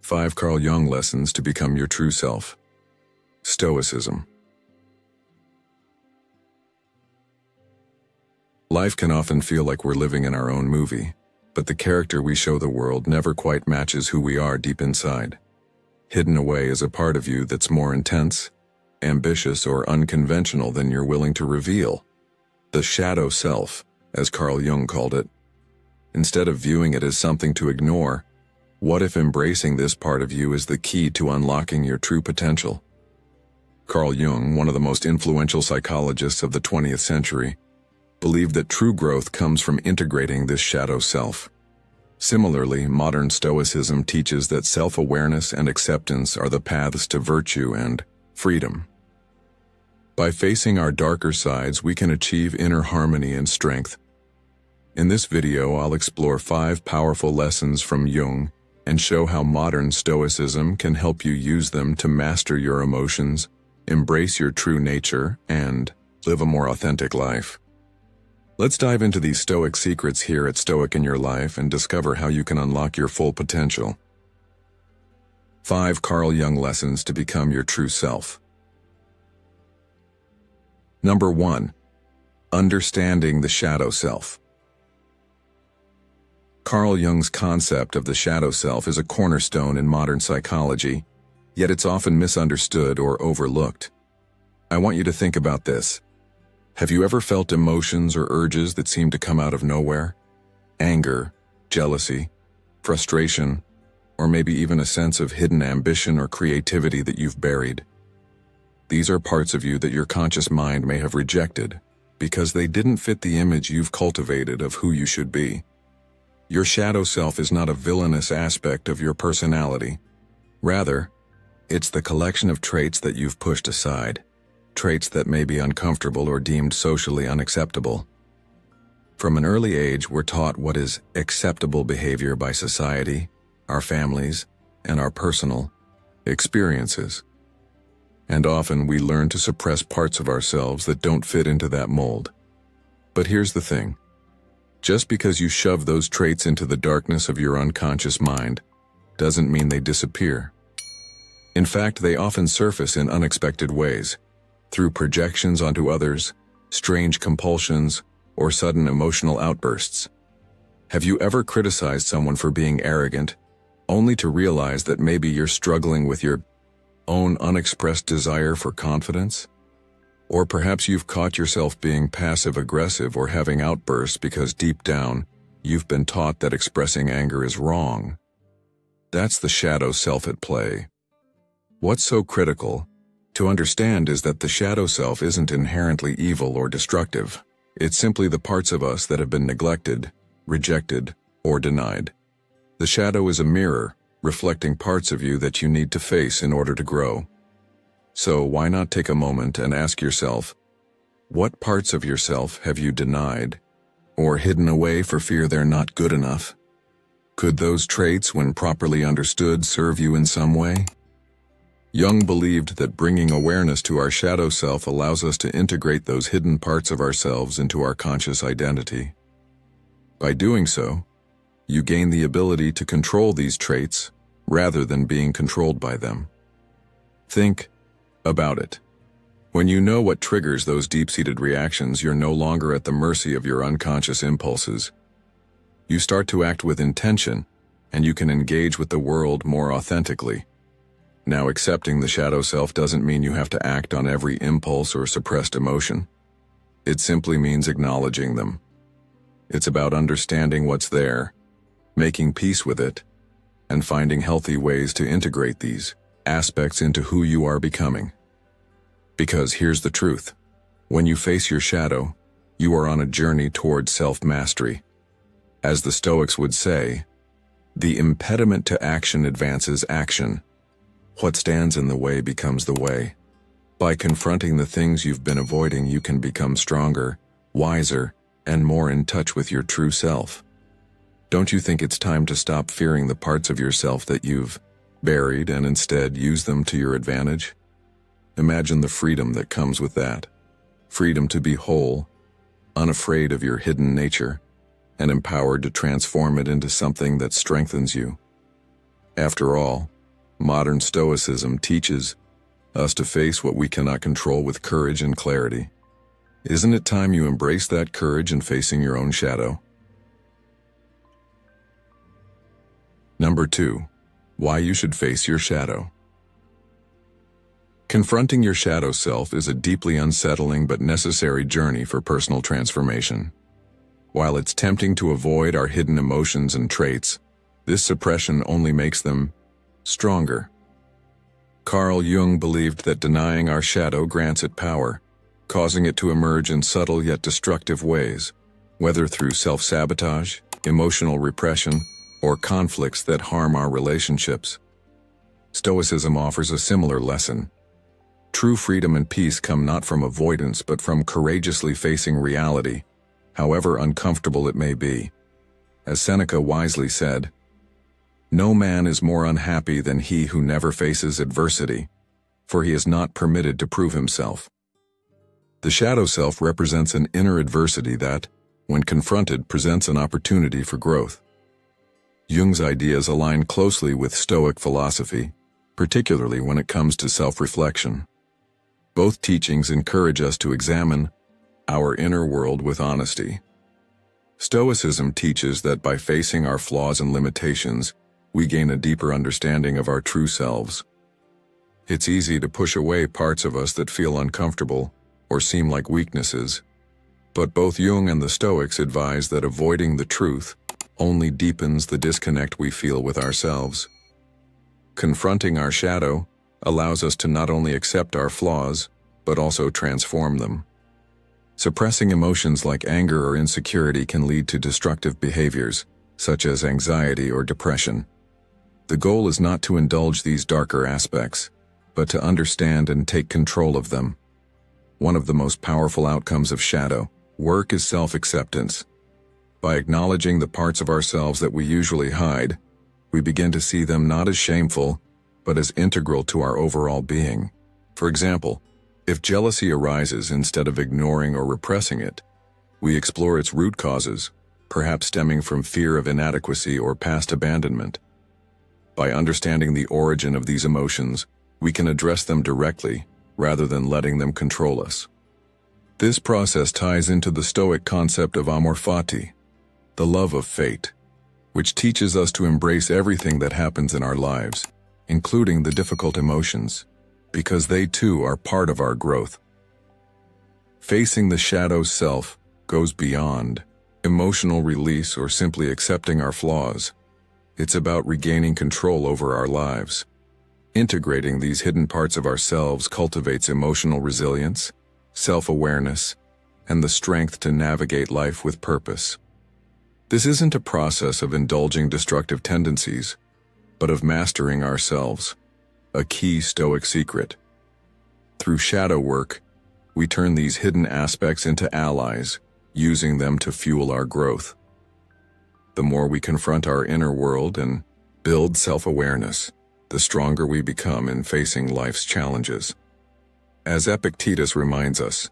5 Carl Jung lessons to become your true self. Stoicism. Life can often feel like we're living in our own movie, but the character we show the world never quite matches who we are deep inside. Hidden away is a part of you that's more intense, ambitious, or unconventional than you're willing to reveal. The shadow self, as Carl Jung called it. Instead of viewing it as something to ignore, what if embracing this part of you is the key to unlocking your true potential? Carl Jung, one of the most influential psychologists of the 20th century, believed that true growth comes from integrating this shadow self. Similarly, modern Stoicism teaches that self-awareness and acceptance are the paths to virtue and freedom. By facing our darker sides, we can achieve inner harmony and strength. In this video, I'll explore 5 powerful lessons from Jung and show how modern Stoicism can help you use them to master your emotions, embrace your true nature, and live a more authentic life. Let's dive into these Stoic secrets here at Stoic in Your Life and discover how you can unlock your full potential. 5 Carl Jung lessons to become your true self. Number 1. Understanding the shadow self. Carl Jung's concept of the shadow self is a cornerstone in modern psychology, yet it's often misunderstood or overlooked. I want you to think about this. Have you ever felt emotions or urges that seem to come out of nowhere? Anger, jealousy, frustration, or maybe even a sense of hidden ambition or creativity that you've buried. These are parts of you that your conscious mind may have rejected because they didn't fit the image you've cultivated of who you should be. Your shadow self is not a villainous aspect of your personality. Rather, it's the collection of traits that you've pushed aside. Traits that may be uncomfortable or deemed socially unacceptable. From an early age, we're taught what is acceptable behavior by society, our families, and our personal experiences. And often we learn to suppress parts of ourselves that don't fit into that mold. But here's the thing. Just because you shove those traits into the darkness of your unconscious mind doesn't mean they disappear. In fact, they often surface in unexpected ways. Through projections onto others, strange compulsions, or sudden emotional outbursts. Have you ever criticized someone for being arrogant, only to realize that maybe you're struggling with your own unexpressed desire for confidence? Or perhaps you've caught yourself being passive-aggressive or having outbursts because deep down, you've been taught that expressing anger is wrong. That's the shadow self at play. What's so critical to understand is that the shadow self isn't inherently evil or destructive. It's simply the parts of us that have been neglected, rejected, or denied. The shadow is a mirror, reflecting parts of you that you need to face in order to grow. So why not take a moment and ask yourself, what parts of yourself have you denied or hidden away for fear they're not good enough? Could those traits, when properly understood, serve you in some way? Jung believed that bringing awareness to our shadow self allows us to integrate those hidden parts of ourselves into our conscious identity. By doing so, you gain the ability to control these traits rather than being controlled by them. Think about it. When you know what triggers those deep-seated reactions, you're no longer at the mercy of your unconscious impulses. You start to act with intention, and you can engage with the world more authentically. Now, accepting the shadow self doesn't mean you have to act on every impulse or suppressed emotion. It simply means acknowledging them. It's about understanding what's there, making peace with it, and finding healthy ways to integrate these aspects into who you are becoming. Because here's the truth. When you face your shadow, you are on a journey towards self-mastery. As the Stoics would say, the impediment to action advances action. What stands in the way becomes the way. By confronting the things you've been avoiding, you can become stronger, wiser, and more in touch with your true self. Don't you think it's time to stop fearing the parts of yourself that you've buried and instead use them to your advantage? Imagine the freedom that comes with that. Freedom to be whole, unafraid of your hidden nature, and empowered to transform it into something that strengthens you. After all, Modern Stoicism teaches us to face what we cannot control with courage and clarity. Isn't it time you embrace that courage in facing your own shadow? Number 2. Why you should face your shadow. Confronting your shadow self is a deeply unsettling but necessary journey for personal transformation. While it's tempting to avoid our hidden emotions and traits, this suppression only makes them stronger. Carl Jung believed that denying our shadow grants it power, causing it to emerge in subtle yet destructive ways, whether through self-sabotage, emotional repression, or conflicts that harm our relationships. Stoicism offers a similar lesson. True freedom and peace come not from avoidance but from courageously facing reality, however uncomfortable it may be. As Seneca wisely said, "No man is more unhappy than he who never faces adversity, for he is not permitted to prove himself." The shadow self represents an inner adversity that, when confronted, presents an opportunity for growth. Jung's ideas align closely with Stoic philosophy, particularly when it comes to self-reflection. Both teachings encourage us to examine our inner world with honesty. Stoicism teaches that by facing our flaws and limitations, we gain a deeper understanding of our true selves. It's easy to push away parts of us that feel uncomfortable or seem like weaknesses, but both Jung and the Stoics advise that avoiding the truth only deepens the disconnect we feel with ourselves. Confronting our shadow allows us to not only accept our flaws, but also transform them. Suppressing emotions like anger or insecurity can lead to destructive behaviors, such as anxiety or depression. The goal is not to indulge these darker aspects, but to understand and take control of them. One of the most powerful outcomes of shadow work is self-acceptance. By acknowledging the parts of ourselves that we usually hide, we begin to see them not as shameful, but as integral to our overall being. For example, if jealousy arises, instead of ignoring or repressing it, we explore its root causes, perhaps stemming from fear of inadequacy or past abandonment. By understanding the origin of these emotions, we can address them directly, rather than letting them control us. This process ties into the Stoic concept of amor fati, the love of fate, which teaches us to embrace everything that happens in our lives, including the difficult emotions, because they too are part of our growth. Facing the shadow self goes beyond emotional release or simply accepting our flaws. It's about regaining control over our lives. Integrating these hidden parts of ourselves cultivates emotional resilience, self-awareness, and the strength to navigate life with purpose. This isn't a process of indulging destructive tendencies, but of mastering ourselves, a key Stoic secret. Through shadow work, we turn these hidden aspects into allies, using them to fuel our growth. The more we confront our inner world and build self-awareness, the stronger we become in facing life's challenges. As Epictetus reminds us,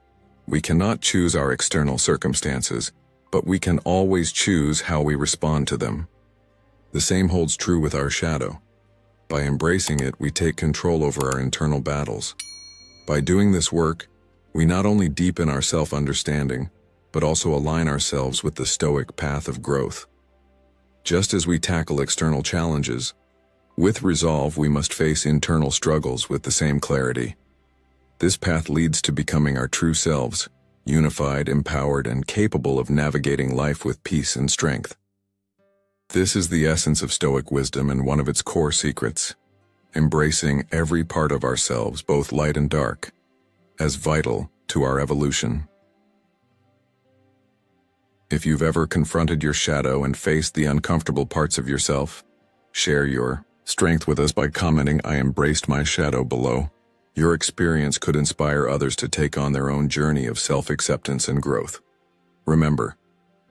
we cannot choose our external circumstances, but we can always choose how we respond to them. The same holds true with our shadow. By embracing it, we take control over our internal battles. By doing this work, we not only deepen our self-understanding, but also align ourselves with the Stoic path of growth. Just as we tackle external challenges, with resolve we must face internal struggles with the same clarity. This path leads to becoming our true selves, unified, empowered, and capable of navigating life with peace and strength. This is the essence of Stoic wisdom and one of its core secrets, embracing every part of ourselves, both light and dark, as vital to our evolution. If you've ever confronted your shadow and faced the uncomfortable parts of yourself, share your strength with us by commenting "I embraced my shadow" below. Your experience could inspire others to take on their own journey of self-acceptance and growth. Remember,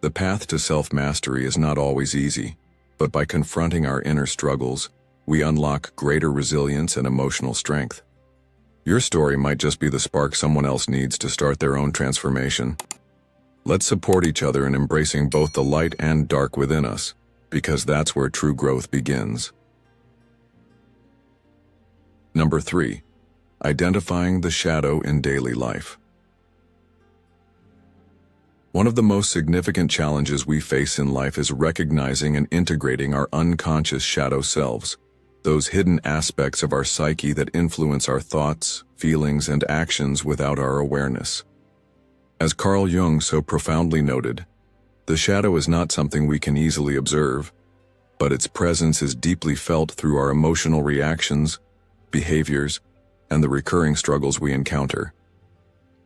the path to self-mastery is not always easy, but by confronting our inner struggles, we unlock greater resilience and emotional strength. Your story might just be the spark someone else needs to start their own transformation. Let's support each other in embracing both the light and dark within us, because that's where true growth begins. Number 3. Identifying the shadow in daily life. One of the most significant challenges we face in life is recognizing and integrating our unconscious shadow selves, those hidden aspects of our psyche that influence our thoughts, feelings, and actions without our awareness. As Carl Jung so profoundly noted, the shadow is not something we can easily observe, but its presence is deeply felt through our emotional reactions, behaviors, and the recurring struggles we encounter.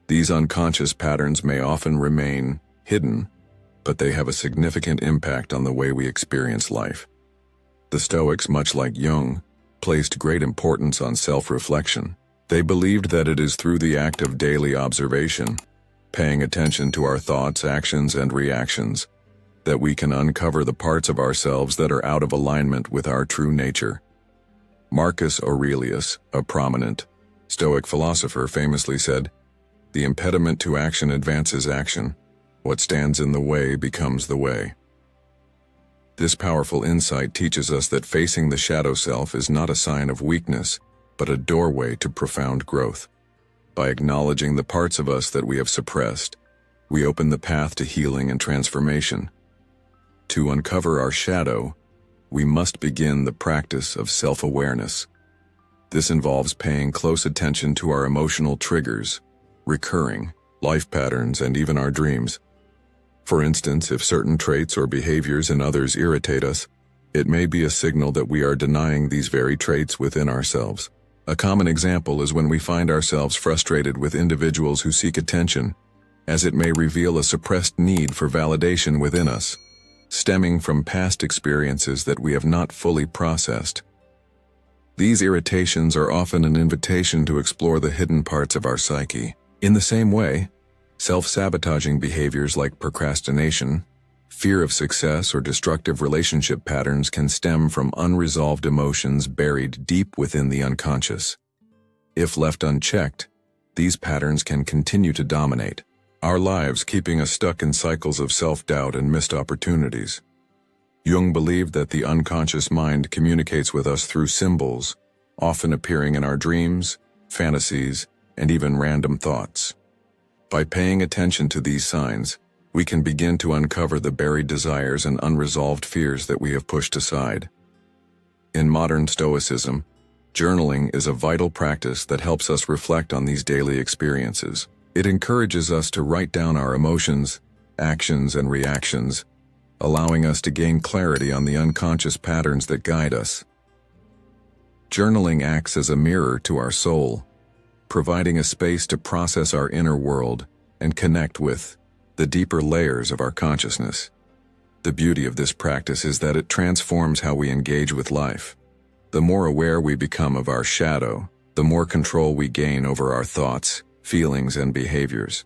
These unconscious patterns may often remain hidden, but they have a significant impact on the way we experience life. The Stoics, much like Jung, placed great importance on self-reflection. They believed that it is through the act of daily observation, paying attention to our thoughts, actions, and reactions, that we can uncover the parts of ourselves that are out of alignment with our true nature. Marcus Aurelius, a prominent Stoic philosopher, famously said, "The impediment to action advances action. What stands in the way becomes the way." This powerful insight teaches us that facing the shadow self is not a sign of weakness, but a doorway to profound growth. By acknowledging the parts of us that we have suppressed, we open the path to healing and transformation. To uncover our shadow, we must begin the practice of self-awareness. This involves paying close attention to our emotional triggers, recurring life patterns, and even our dreams. For instance, if certain traits or behaviors in others irritate us, it may be a signal that we are denying these very traits within ourselves. A common example is when we find ourselves frustrated with individuals who seek attention, as it may reveal a suppressed need for validation within us, stemming from past experiences that we have not fully processed. These irritations are often an invitation to explore the hidden parts of our psyche. In the same way, self-sabotaging behaviors like procrastination, fear of success, or destructive relationship patterns can stem from unresolved emotions buried deep within the unconscious. If left unchecked, these patterns can continue to dominate our lives, keeping us stuck in cycles of self-doubt and missed opportunities. Jung believed that the unconscious mind communicates with us through symbols, often appearing in our dreams, fantasies, and even random thoughts. By paying attention to these signs, we can begin to uncover the buried desires and unresolved fears that we have pushed aside. In modern Stoicism, journaling is a vital practice that helps us reflect on these daily experiences. It encourages us to write down our emotions, actions, and reactions, allowing us to gain clarity on the unconscious patterns that guide us. Journaling acts as a mirror to our soul, providing a space to process our inner world and connect with the deeper layers of our consciousness. The beauty of this practice is that it transforms how we engage with life. The more aware we become of our shadow, the more control we gain over our thoughts, feelings, and behaviors.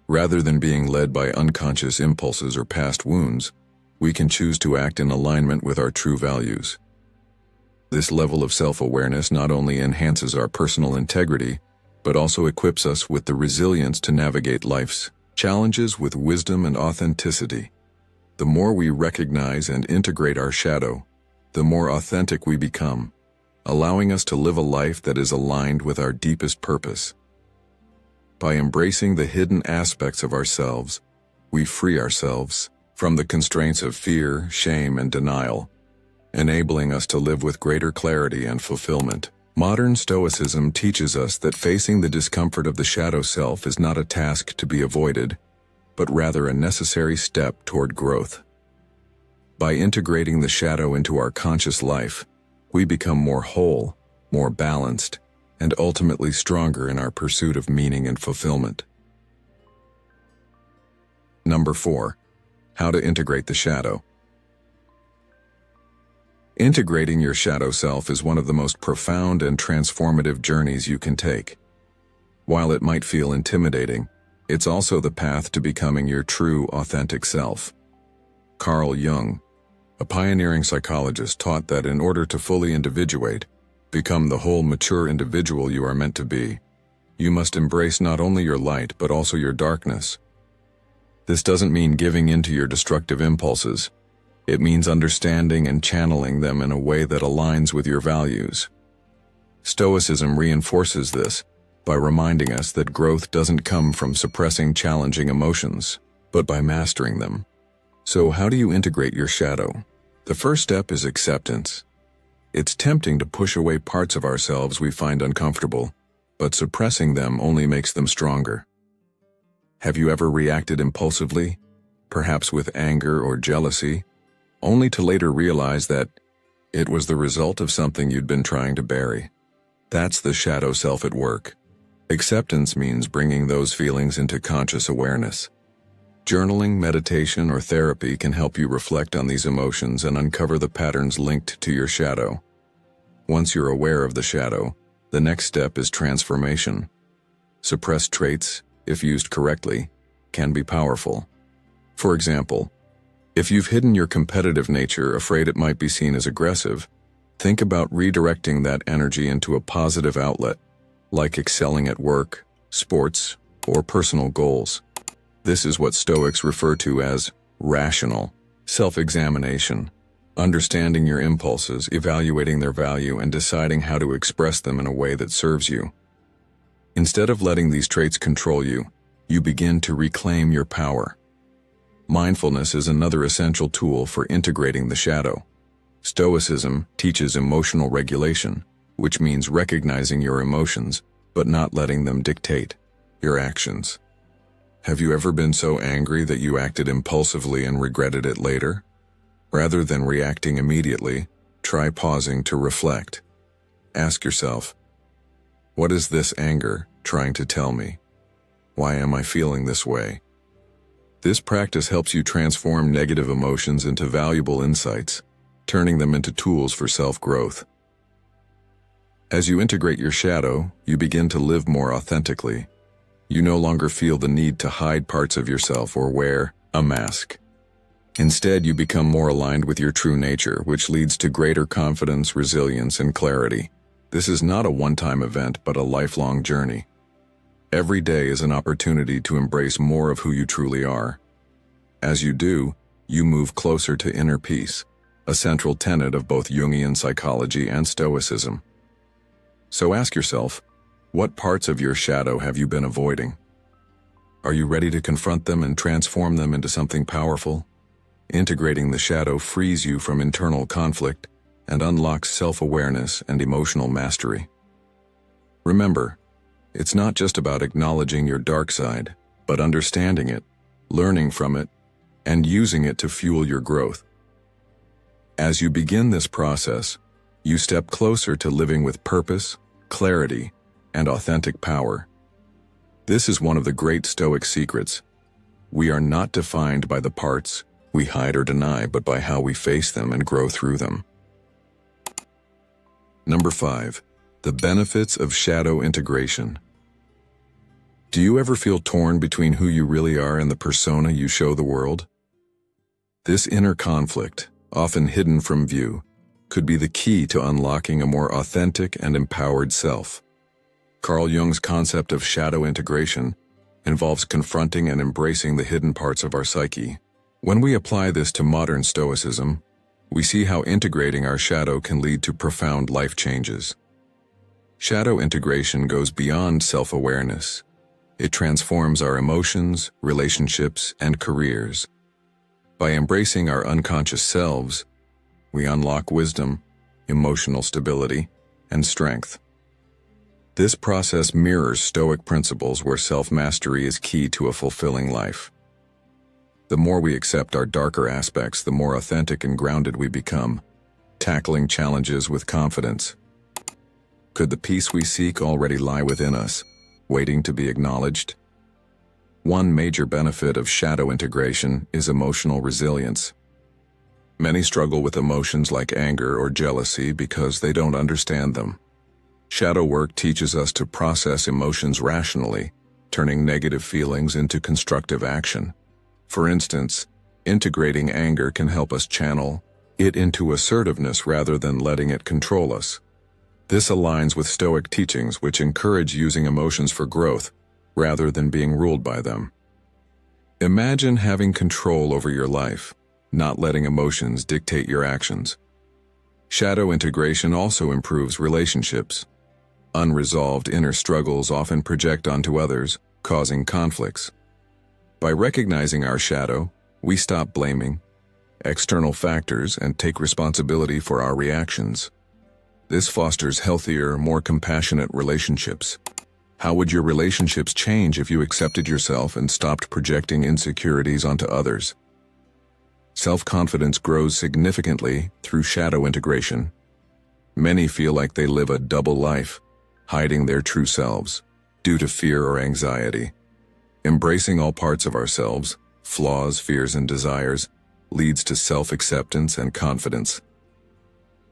Rather than being led by unconscious impulses or past wounds, we can choose to act in alignment with our true values. This level of self-awareness not only enhances our personal integrity, but also equips us with the resilience to navigate life's challenges with wisdom and authenticity. The more we recognize and integrate our shadow, the more authentic we become, allowing us to live a life that is aligned with our deepest purpose. By embracing the hidden aspects of ourselves, we free ourselves from the constraints of fear, shame, and denial, enabling us to live with greater clarity and fulfillment. Modern Stoicism teaches us that facing the discomfort of the shadow self is not a task to be avoided, but rather a necessary step toward growth. By integrating the shadow into our conscious life, we become more whole, more balanced, and ultimately stronger in our pursuit of meaning and fulfillment. Number 4. How to integrate the shadow. Integrating your shadow self is one of the most profound and transformative journeys you can take. While it might feel intimidating, it's also the path to becoming your true, authentic self. Carl Jung, a pioneering psychologist, taught that in order to fully individuate, become the whole mature individual you are meant to be, you must embrace not only your light but also your darkness. This doesn't mean giving in to your destructive impulses. It means understanding and channeling them in a way that aligns with your values. Stoicism reinforces this by reminding us that growth doesn't come from suppressing challenging emotions, but by mastering them. So how do you integrate your shadow? The first step is acceptance. It's tempting to push away parts of ourselves we find uncomfortable, but suppressing them only makes them stronger. Have you ever reacted impulsively, perhaps with anger or jealousy, only to later realize that it was the result of something you'd been trying to bury? That's the shadow self at work. Acceptance means bringing those feelings into conscious awareness. Journaling, meditation, or therapy can help you reflect on these emotions and uncover the patterns linked to your shadow. Once you're aware of the shadow, the next step is transformation. Suppressed traits, if used correctly, can be powerful. For example, if you've hidden your competitive nature, afraid it might be seen as aggressive, think about redirecting that energy into a positive outlet, like excelling at work, sports, or personal goals. This is what Stoics refer to as rational self-examination, understanding your impulses, evaluating their value, and deciding how to express them in a way that serves you. Instead of letting these traits control you, you begin to reclaim your power. Mindfulness is another essential tool for integrating the shadow. Stoicism teaches emotional regulation, which means recognizing your emotions, but not letting them dictate your actions. Have you ever been so angry that you acted impulsively and regretted it later? Rather than reacting immediately, try pausing to reflect. Ask yourself, what is this anger trying to tell me? Why am I feeling this way? This practice helps you transform negative emotions into valuable insights, turning them into tools for self-growth. As you integrate your shadow, you begin to live more authentically. You no longer feel the need to hide parts of yourself or wear a mask. Instead, you become more aligned with your true nature, which leads to greater confidence, resilience, and clarity. This is not a one-time event, but a lifelong journey. Every day is an opportunity to embrace more of who you truly are. As you do, you move closer to inner peace, a central tenet of both Jungian psychology and Stoicism. So ask yourself, what parts of your shadow have you been avoiding? Are you ready to confront them and transform them into something powerful? Integrating the shadow frees you from internal conflict and unlocks self-awareness and emotional mastery. Remember, it's not just about acknowledging your dark side, but understanding it, learning from it, and using it to fuel your growth. As you begin this process, you step closer to living with purpose, clarity, and authentic power. This is one of the great Stoic secrets. We are not defined by the parts we hide or deny, but by how we face them and grow through them. Number 5. The benefits of shadow integration. Do you ever feel torn between who you really are and the persona you show the world? This inner conflict, often hidden from view, could be the key to unlocking a more authentic and empowered self. Carl Jung's concept of shadow integration involves confronting and embracing the hidden parts of our psyche. When we apply this to modern Stoicism, we see how integrating our shadow can lead to profound life changes. Shadow integration goes beyond self-awareness. It transforms our emotions, relationships, and careers. By embracing our unconscious selves, we unlock wisdom, emotional stability, and strength. This process mirrors Stoic principles where self-mastery is key to a fulfilling life. The more we accept our darker aspects, the more authentic and grounded we become, tackling challenges with confidence. Could the peace we seek already lie within us, waiting to be acknowledged? One major benefit of shadow integration is emotional resilience. Many struggle with emotions like anger or jealousy because they don't understand them. Shadow work teaches us to process emotions rationally, turning negative feelings into constructive action. For instance, integrating anger can help us channel it into assertiveness rather than letting it control us. This aligns with Stoic teachings, which encourage using emotions for growth rather than being ruled by them. Imagine having control over your life, not letting emotions dictate your actions. Shadow integration also improves relationships. Unresolved inner struggles often project onto others, causing conflicts. By recognizing our shadow, we stop blaming external factors and take responsibility for our reactions. This fosters healthier, more compassionate relationships. How would your relationships change if you accepted yourself and stopped projecting insecurities onto others? Self-confidence grows significantly through shadow integration. Many feel like they live a double life, hiding their true selves, due to fear or anxiety. Embracing all parts of ourselves, flaws, fears, and desires, leads to self-acceptance and confidence.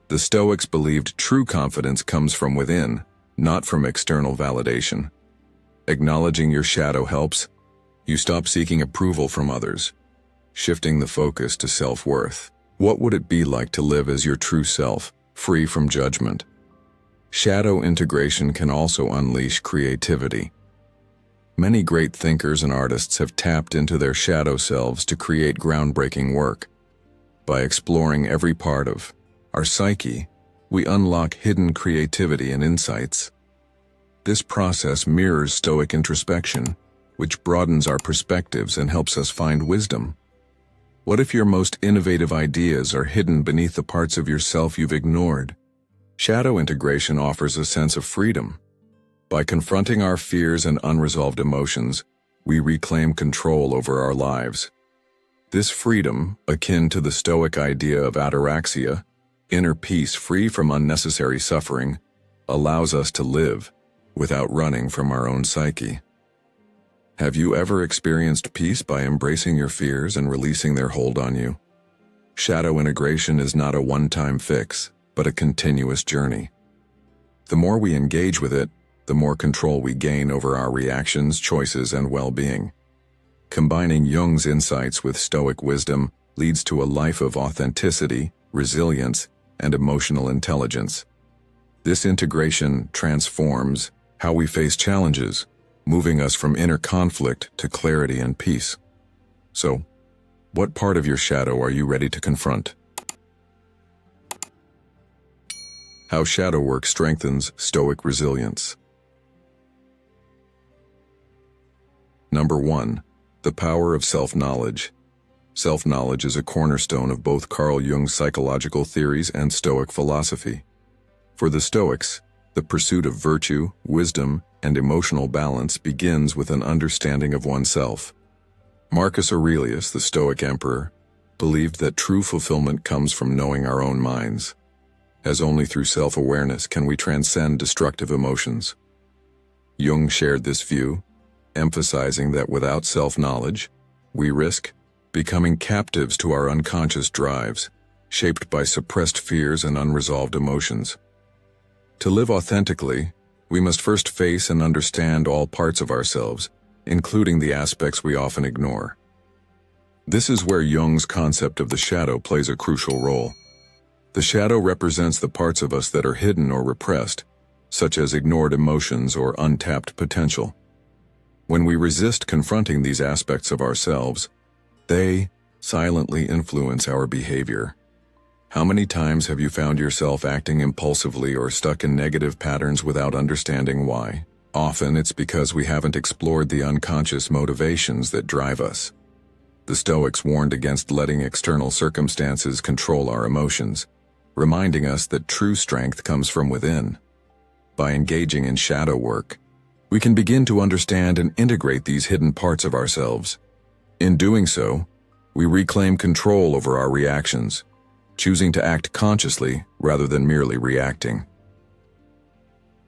The Stoics believed true confidence comes from within, not from external validation. Acknowledging your shadow helps. You stop seeking approval from others, shifting the focus to self-worth. What would it be like to live as your true self, free from judgment? Shadow integration can also unleash creativity. Many great thinkers and artists have tapped into their shadow selves to create groundbreaking work. By exploring every part of our psyche, we unlock hidden creativity and insights. This process mirrors Stoic introspection, which broadens our perspectives and helps us find wisdom. What if your most innovative ideas are hidden beneath the parts of yourself you've ignored? Shadow integration offers a sense of freedom. By confronting our fears and unresolved emotions, we reclaim control over our lives. This freedom, akin to the Stoic idea of ataraxia, inner peace free from unnecessary suffering, allows us to live without running from our own psyche. Have you ever experienced peace by embracing your fears and releasing their hold on you? Shadow integration is not a one-time fix, but a continuous journey. The more we engage with it, the more control we gain over our reactions, choices, and well-being. Combining Jung's insights with Stoic wisdom leads to a life of authenticity, resilience, and emotional intelligence. This integration transforms how we face challenges, moving us from inner conflict to clarity and peace. So, what part of your shadow are you ready to confront? How shadow work strengthens Stoic resilience. Number 1. The power of self-knowledge. Self-knowledge is a cornerstone of both Carl Jung's psychological theories and Stoic philosophy. For the Stoics, the pursuit of virtue, wisdom, and emotional balance begins with an understanding of oneself. Marcus Aurelius, the Stoic emperor, believed that true fulfillment comes from knowing our own minds, as only through self-awareness can we transcend destructive emotions. Jung shared this view, emphasizing that without self-knowledge, we risk becoming captives to our unconscious drives, shaped by suppressed fears and unresolved emotions. To live authentically, we must first face and understand all parts of ourselves, including the aspects we often ignore. This is where Jung's concept of the shadow plays a crucial role. The shadow represents the parts of us that are hidden or repressed, such as ignored emotions or untapped potential. When we resist confronting these aspects of ourselves, they silently influence our behavior. How many times have you found yourself acting impulsively or stuck in negative patterns without understanding why? Often it's because we haven't explored the unconscious motivations that drive us. The Stoics warned against letting external circumstances control our emotions, reminding us that true strength comes from within. By engaging in shadow work, we can begin to understand and integrate these hidden parts of ourselves. In doing so, we reclaim control over our reactions, choosing to act consciously rather than merely reacting.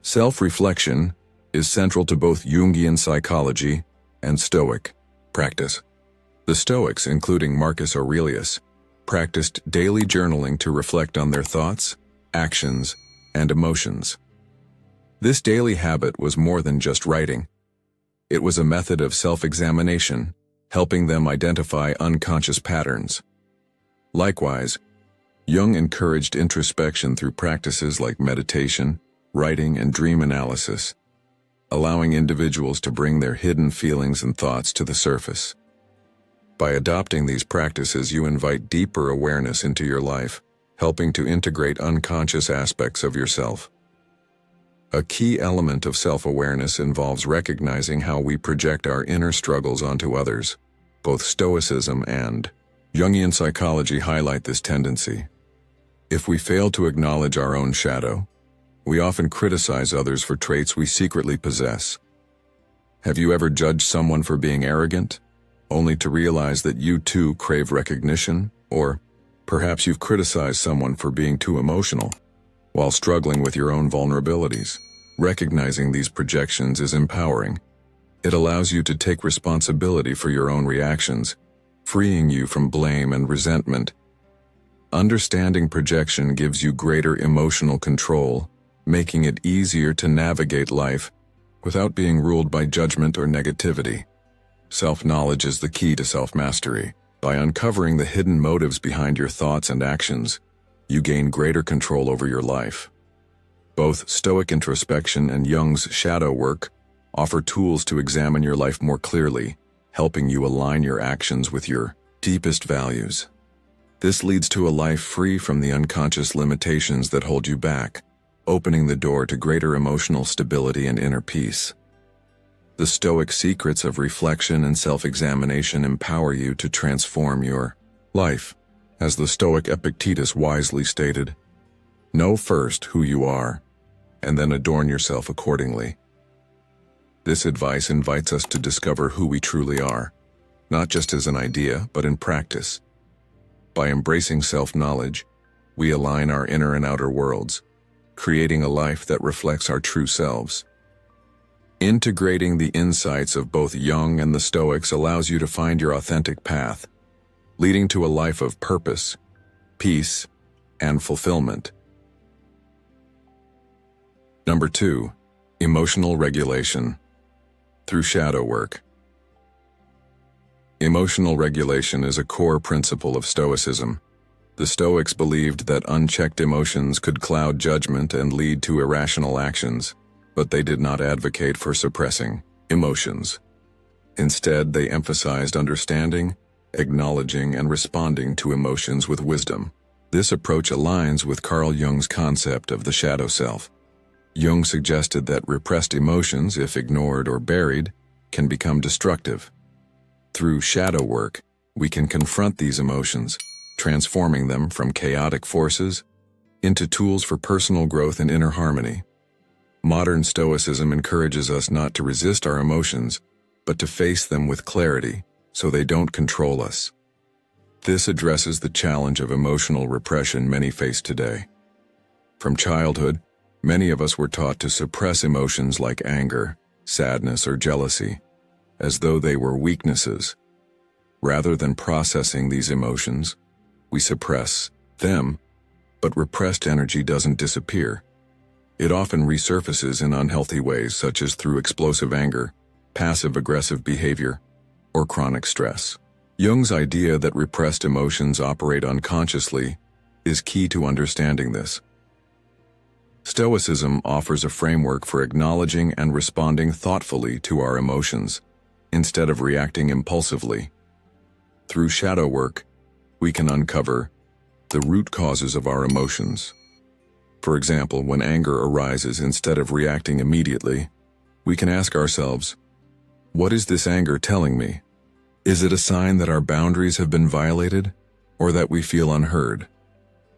Self-reflection is central to both Jungian psychology and Stoic practice. The Stoics, including Marcus Aurelius, practiced daily journaling to reflect on their thoughts, actions, and emotions. This daily habit was more than just writing. It was a method of self-examination, helping them identify unconscious patterns. Likewise, Jung encouraged introspection through practices like meditation, writing, and dream analysis, allowing individuals to bring their hidden feelings and thoughts to the surface. By adopting these practices, you invite deeper awareness into your life, helping to integrate unconscious aspects of yourself. A key element of self-awareness involves recognizing how we project our inner struggles onto others. Both Stoicism and Jungian psychology highlight this tendency. If we fail to acknowledge our own shadow, we often criticize others for traits we secretly possess. Have you ever judged someone for being arrogant, only to realize that you too crave recognition? Or perhaps you've criticized someone for being too emotional, while struggling with your own vulnerabilities. Recognizing these projections is empowering. It allows you to take responsibility for your own reactions, freeing you from blame and resentment. Understanding projection gives you greater emotional control, making it easier to navigate life without being ruled by judgment or negativity. Self-knowledge is the key to self-mastery. By uncovering the hidden motives behind your thoughts and actions, you gain greater control over your life. Both Stoic introspection and Jung's shadow work offer tools to examine your life more clearly, helping you align your actions with your deepest values. This leads to a life free from the unconscious limitations that hold you back, opening the door to greater emotional stability and inner peace. The Stoic secrets of reflection and self-examination empower you to transform your life. As the Stoic Epictetus wisely stated, "Know first who you are, and then adorn yourself accordingly." This advice invites us to discover who we truly are, not just as an idea, but in practice. By embracing self-knowledge, we align our inner and outer worlds, creating a life that reflects our true selves. Integrating the insights of both Jung and the Stoics allows you to find your authentic path, leading to a life of purpose, peace, and fulfillment. Number 2, emotional regulation through shadow work. Emotional regulation is a core principle of Stoicism. The Stoics believed that unchecked emotions could cloud judgment and lead to irrational actions, but they did not advocate for suppressing emotions. Instead, they emphasized understanding, acknowledging, and responding to emotions with wisdom. This approach aligns with Carl Jung's concept of the shadow self. Jung suggested that repressed emotions, if ignored or buried, can become destructive. Through shadow work, we can confront these emotions, transforming them from chaotic forces into tools for personal growth and inner harmony. Modern Stoicism encourages us not to resist our emotions, but to face them with clarity so they don't control us. This addresses the challenge of emotional repression many face today. From childhood, many of us were taught to suppress emotions like anger, sadness, or jealousy, as though they were weaknesses. Rather than processing these emotions, we suppress them, but repressed energy doesn't disappear. It often resurfaces in unhealthy ways, such as through explosive anger, passive-aggressive behavior, or chronic stress. Jung's idea that repressed emotions operate unconsciously is key to understanding this. Stoicism offers a framework for acknowledging and responding thoughtfully to our emotions, instead of reacting impulsively. Through shadow work, we can uncover the root causes of our emotions. For example, when anger arises, instead of reacting immediately, we can ask ourselves, what is this anger telling me? Is it a sign that our boundaries have been violated, or that we feel unheard?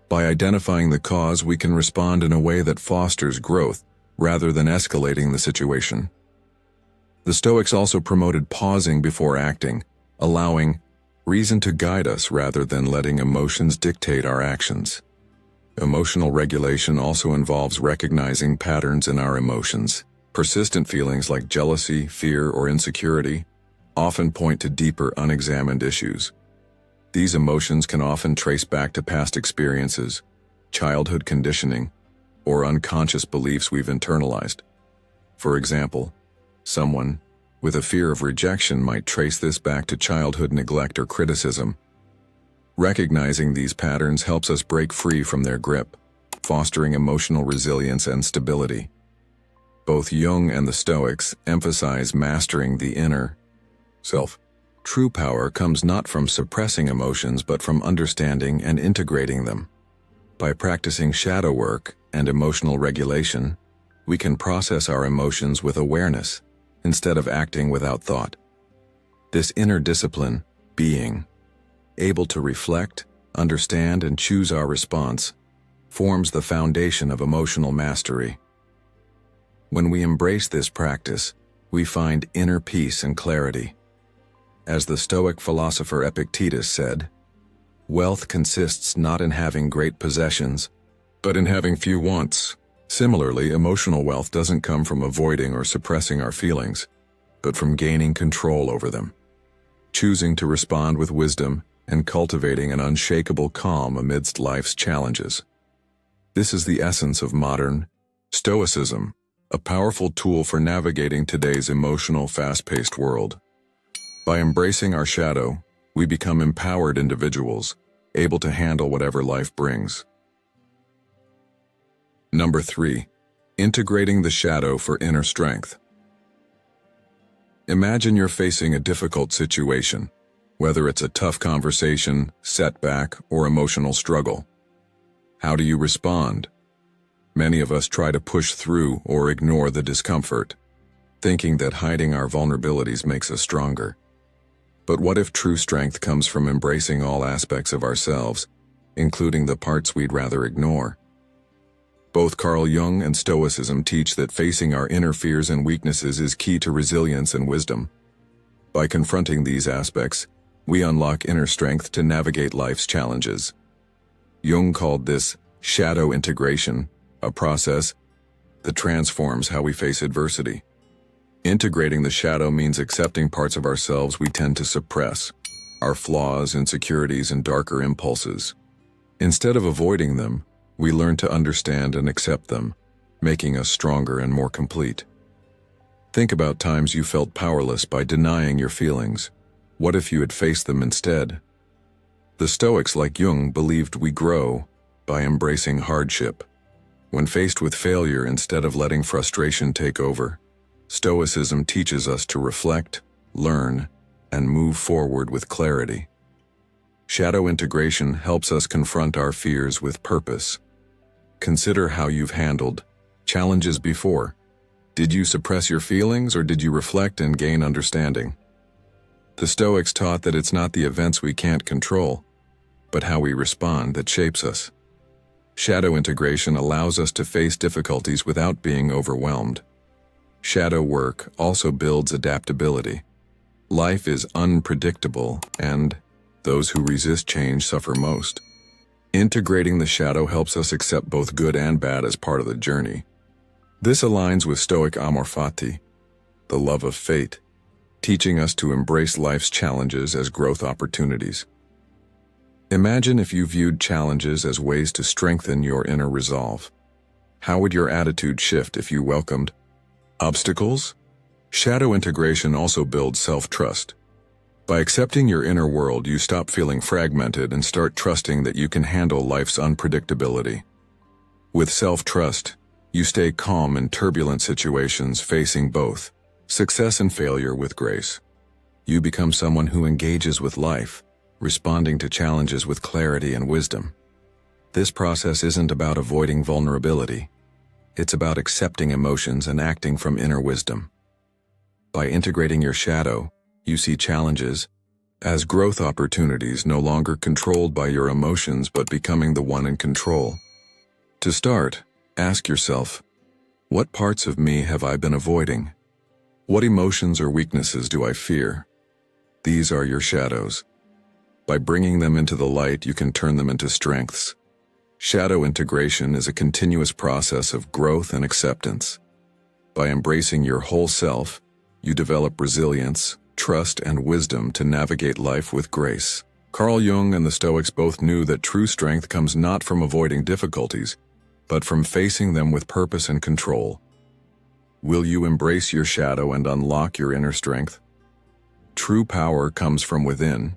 By identifying the cause, we can respond in a way that fosters growth rather than escalating the situation. The Stoics also promoted pausing before acting, allowing reason to guide us rather than letting emotions dictate our actions. Emotional regulation also involves recognizing patterns in our emotions. Persistent feelings like jealousy, fear, or insecurity often point to deeper, unexamined issues. These emotions can often trace back to past experiences, childhood conditioning, or unconscious beliefs we've internalized. For example, someone with a fear of rejection might trace this back to childhood neglect or criticism. Recognizing these patterns helps us break free from their grip, fostering emotional resilience and stability. Both Jung and the Stoics emphasize mastering the inner self. True power comes not from suppressing emotions but from understanding and integrating them. By practicing shadow work and emotional regulation, we can process our emotions with awareness instead of acting without thought. This inner discipline, being able to reflect, understand, and choose our response, forms the foundation of emotional mastery. When we embrace this practice, we find inner peace and clarity. As the Stoic philosopher Epictetus said, "Wealth consists not in having great possessions, but in having few wants." Similarly, emotional wealth doesn't come from avoiding or suppressing our feelings, but from gaining control over them, choosing to respond with wisdom, and cultivating an unshakable calm amidst life's challenges. This is the essence of modern Stoicism, a powerful tool for navigating today's emotional, fast-paced world. By embracing our shadow, we become empowered individuals, able to handle whatever life brings. Number 3. Integrating the shadow for inner strength. Imagine you're facing a difficult situation, whether it's a tough conversation, setback, or emotional struggle. How do you respond? Many of us try to push through or ignore the discomfort, thinking that hiding our vulnerabilities makes us stronger. But what if true strength comes from embracing all aspects of ourselves, including the parts we'd rather ignore? Both Carl Jung and Stoicism teach that facing our inner fears and weaknesses is key to resilience and wisdom. By confronting these aspects, we unlock inner strength to navigate life's challenges. Jung called this shadow integration, a process that transforms how we face adversity. Integrating the shadow means accepting parts of ourselves we tend to suppress, our flaws, insecurities, and darker impulses. Instead of avoiding them, we learn to understand and accept them, making us stronger and more complete. Think about times you felt powerless by denying your feelings. What if you had faced them instead? The Stoics, like Jung, believed we grow by embracing hardship. When faced with failure, instead of letting frustration take over, Stoicism teaches us to reflect, learn, and move forward with clarity. Shadow integration helps us confront our fears with purpose. Consider how you've handled challenges before. Did you suppress your feelings, or did you reflect and gain understanding? The Stoics taught that it's not the events we can't control, but how we respond that shapes us. Shadow integration allows us to face difficulties without being overwhelmed. Shadow work also builds adaptability. Life is unpredictable, and those who resist change suffer most. Integrating the shadow helps us accept both good and bad as part of the journey. This aligns with Stoic amor fati, the love of fate, teaching us to embrace life's challenges as growth opportunities. Imagine if you viewed challenges as ways to strengthen your inner resolve. How would your attitude shift if you welcomed obstacles? Shadow integration also builds self-trust. By accepting your inner world, you stop feeling fragmented and start trusting that you can handle life's unpredictability. With self-trust, you stay calm in turbulent situations, facing both success and failure with grace. You become someone who engages with life, responding to challenges with clarity and wisdom. This process isn't about avoiding vulnerability. It's about accepting emotions and acting from inner wisdom. By integrating your shadow, you see challenges as growth opportunities, no longer controlled by your emotions but becoming the one in control. To start, ask yourself, what parts of me have I been avoiding? What emotions or weaknesses do I fear? These are your shadows. By bringing them into the light, you can turn them into strengths. Shadow integration is a continuous process of growth and acceptance. By embracing your whole self, you develop resilience, trust, and wisdom to navigate life with grace. Carl Jung and the Stoics both knew that true strength comes not from avoiding difficulties, but from facing them with purpose and control. Will you embrace your shadow and unlock your inner strength? True power comes from within,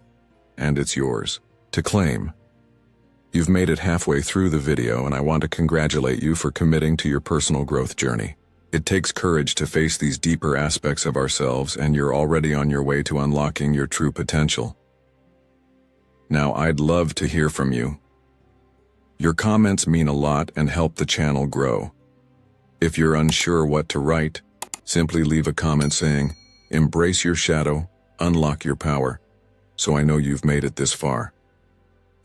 and it's yours to claim. You've made it halfway through the video, and I want to congratulate you for committing to your personal growth journey. It takes courage to face these deeper aspects of ourselves, and you're already on your way to unlocking your true potential. Now, I'd love to hear from you. Your comments mean a lot and help the channel grow. If you're unsure what to write, simply leave a comment saying, "Embrace your shadow, unlock your power," so I know you've made it this far.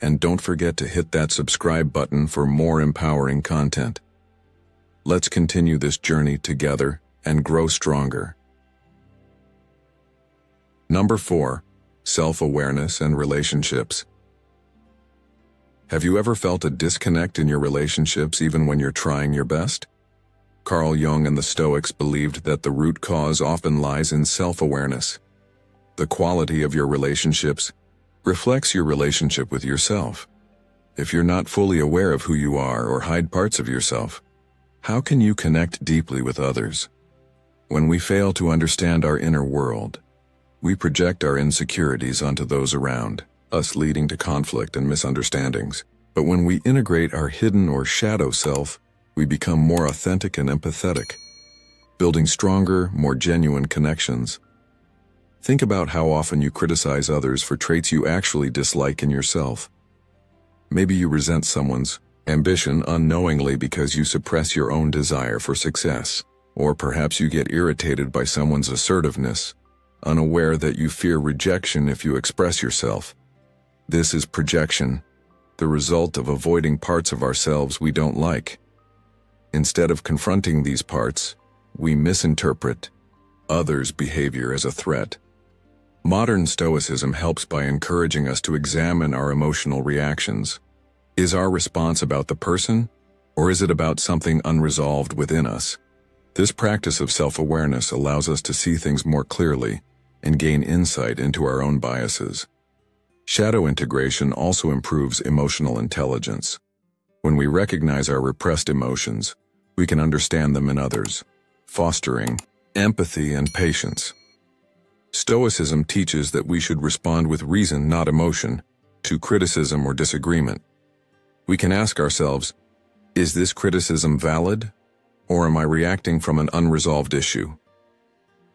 And don't forget to hit that subscribe button for more empowering content. Let's continue this journey together and grow stronger. Number 4. Self-awareness and relationships. Have you ever felt a disconnect in your relationships even when you're trying your best? Carl Jung and the Stoics believed that the root cause often lies in self-awareness. The quality of your relationships reflects your relationship with yourself. If you're not fully aware of who you are or hide parts of yourself, how can you connect deeply with others? When we fail to understand our inner world, we project our insecurities onto those around us, leading to conflict and misunderstandings. But when we integrate our hidden or shadow self, we become more authentic and empathetic, building stronger, more genuine connections. Think about how often you criticize others for traits you actually dislike in yourself. Maybe you resent someone's ambition unknowingly because you suppress your own desire for success. Or perhaps you get irritated by someone's assertiveness, unaware that you fear rejection if you express yourself. This is projection, the result of avoiding parts of ourselves we don't like. Instead of confronting these parts, we misinterpret others' behavior as a threat. Modern Stoicism helps by encouraging us to examine our emotional reactions. Is our response about the person, or is it about something unresolved within us? This practice of self-awareness allows us to see things more clearly and gain insight into our own biases. Shadow integration also improves emotional intelligence. When we recognize our repressed emotions, we can understand them in others, fostering empathy and patience. Stoicism teaches that we should respond with reason, not emotion, to criticism or disagreement. We can ask ourselves, is this criticism valid, or am I reacting from an unresolved issue?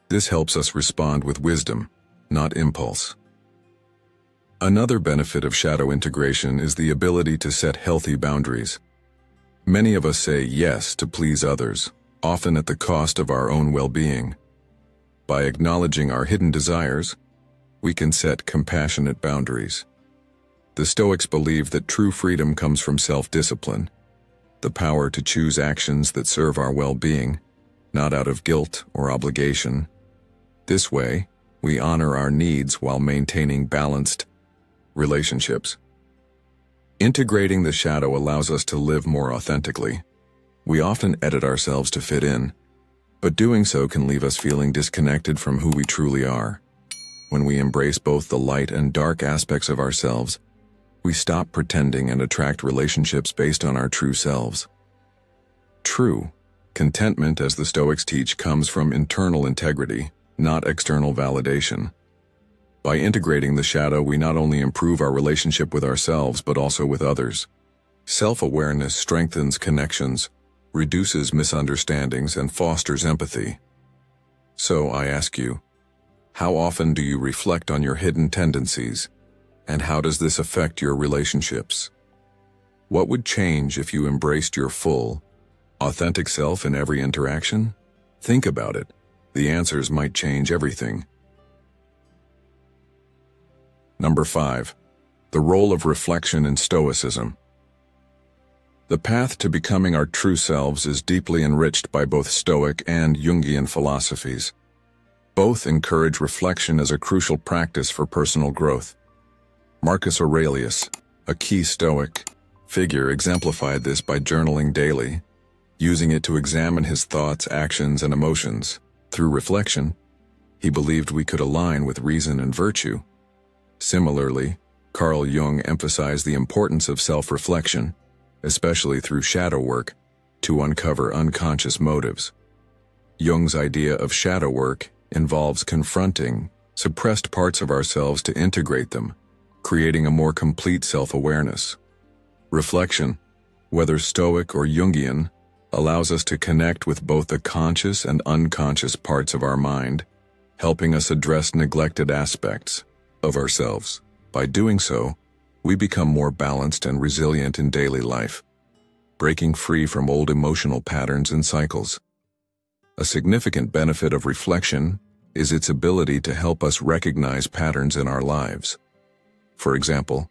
This helps us respond with wisdom, not impulse. Another benefit of shadow integration is the ability to set healthy boundaries. Many of us say yes to please others, often at the cost of our own well-being. By acknowledging our hidden desires, we can set compassionate boundaries. The Stoics believe that true freedom comes from self-discipline, the power to choose actions that serve our well-being, not out of guilt or obligation. This way, we honor our needs while maintaining balanced relationships. Integrating the shadow allows us to live more authentically. We often edit ourselves to fit in, but doing so can leave us feeling disconnected from who we truly are. When we embrace both the light and dark aspects of ourselves, we stop pretending and attract relationships based on our true selves. True contentment, as the Stoics teach, comes from internal integrity, not external validation. By integrating the shadow, we not only improve our relationship with ourselves but also with others. Self-awareness strengthens connections, reduces misunderstandings, and fosters empathy. So I ask you, how often do you reflect on your hidden tendencies, and how does this affect your relationships? What would change if you embraced your full, authentic self in every interaction? Think about it. The answers might change everything. Number 5. The role of reflection in Stoicism. The path to becoming our true selves is deeply enriched by both Stoic and Jungian philosophies. Both encourage reflection as a crucial practice for personal growth. Marcus Aurelius, a key Stoic figure, exemplified this by journaling daily, using it to examine his thoughts, actions, and emotions. Through reflection, he believed we could align with reason and virtue. Similarly, Carl Jung emphasized the importance of self-reflection, especially through shadow work, to uncover unconscious motives. Jung's idea of shadow work involves confronting suppressed parts of ourselves to integrate them, creating a more complete self-awareness. Reflection, whether Stoic or Jungian, allows us to connect with both the conscious and unconscious parts of our mind, helping us address neglected aspects of ourselves. By doing so, we become more balanced and resilient in daily life. breaking free from old emotional patterns and cycles. A significant benefit of reflection is its ability to help us recognize patterns in our lives. For example,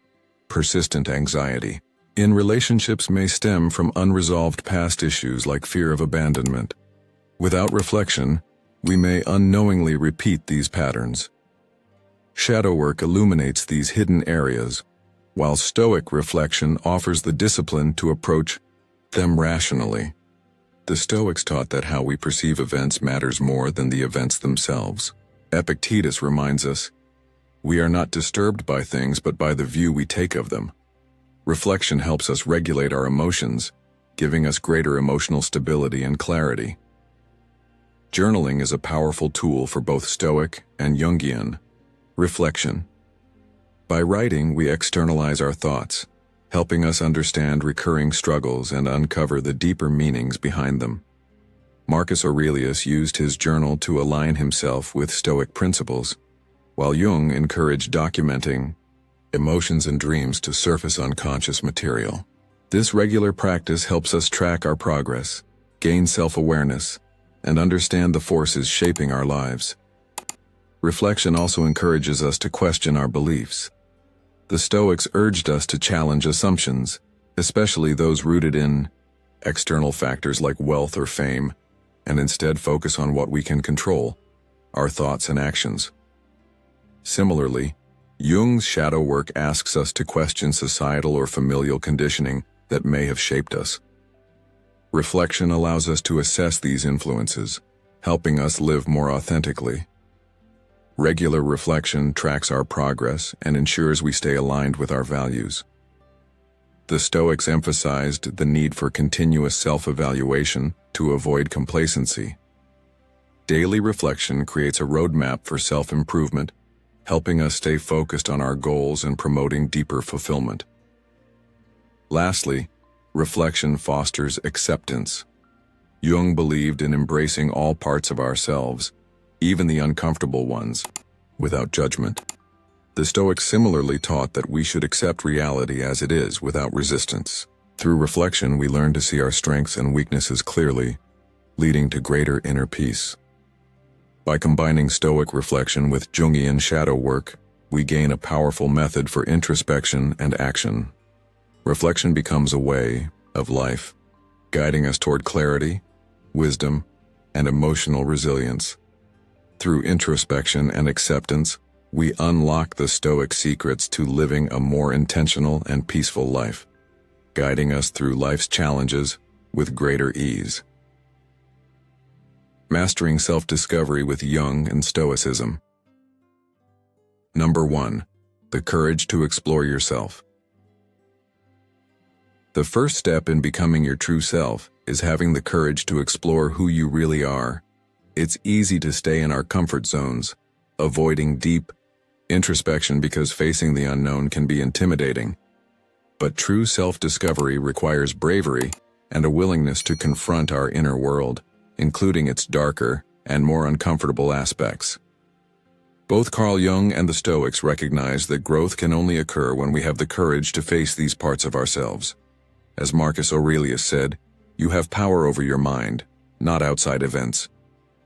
persistent anxiety in relationships may stem from unresolved past issues like fear of abandonment. Without reflection, we may unknowingly repeat these patterns. Shadow work illuminates these hidden areas, while Stoic reflection offers the discipline to approach them rationally. The Stoics taught that how we perceive events matters more than the events themselves. Epictetus reminds us, "We are not disturbed by things but by the view we take of them." Reflection helps us regulate our emotions, giving us greater emotional stability and clarity. Journaling is a powerful tool for both Stoic and Jungian reflection. By writing, we externalize our thoughts, helping us understand recurring struggles and uncover the deeper meanings behind them. Marcus Aurelius used his journal to align himself with Stoic principles, while Jung encouraged documenting emotions and dreams to surface unconscious material. This regular practice helps us track our progress, gain self-awareness, and understand the forces shaping our lives. Reflection also encourages us to question our beliefs. The Stoics urged us to challenge assumptions, especially those rooted in external factors like wealth or fame, and instead focus on what we can control, our thoughts and actions. Similarly, Jung's shadow work asks us to question societal or familial conditioning that may have shaped us. Reflection allows us to assess these influences, helping us live more authentically. Regular reflection tracks our progress and ensures we stay aligned with our values. The Stoics emphasized the need for continuous self-evaluation to avoid complacency. Daily reflection creates a roadmap for self-improvement, helping us stay focused on our goals and promoting deeper fulfillment. Lastly, reflection fosters acceptance. Jung believed in embracing all parts of ourselves, even the uncomfortable ones, without judgment. The Stoics similarly taught that we should accept reality as it is without resistance. Through reflection, we learn to see our strengths and weaknesses clearly, leading to greater inner peace. By combining Stoic reflection with Jungian shadow work, we gain a powerful method for introspection and action. Reflection becomes a way of life, guiding us toward clarity, wisdom, and emotional resilience. Through introspection and acceptance, we unlock the Stoic secrets to living a more intentional and peaceful life, guiding us through life's challenges with greater ease. Mastering self-discovery with Jung and Stoicism. Number 1. The courage to explore yourself. The first step in becoming your true self is having the courage to explore who you really are. It's easy to stay in our comfort zones, avoiding deep introspection because facing the unknown can be intimidating. But true self-discovery requires bravery and a willingness to confront our inner world, including its darker and more uncomfortable aspects. Both Carl Jung and the Stoics recognize that growth can only occur when we have the courage to face these parts of ourselves. As Marcus Aurelius said, "You have power over your mind, not outside events.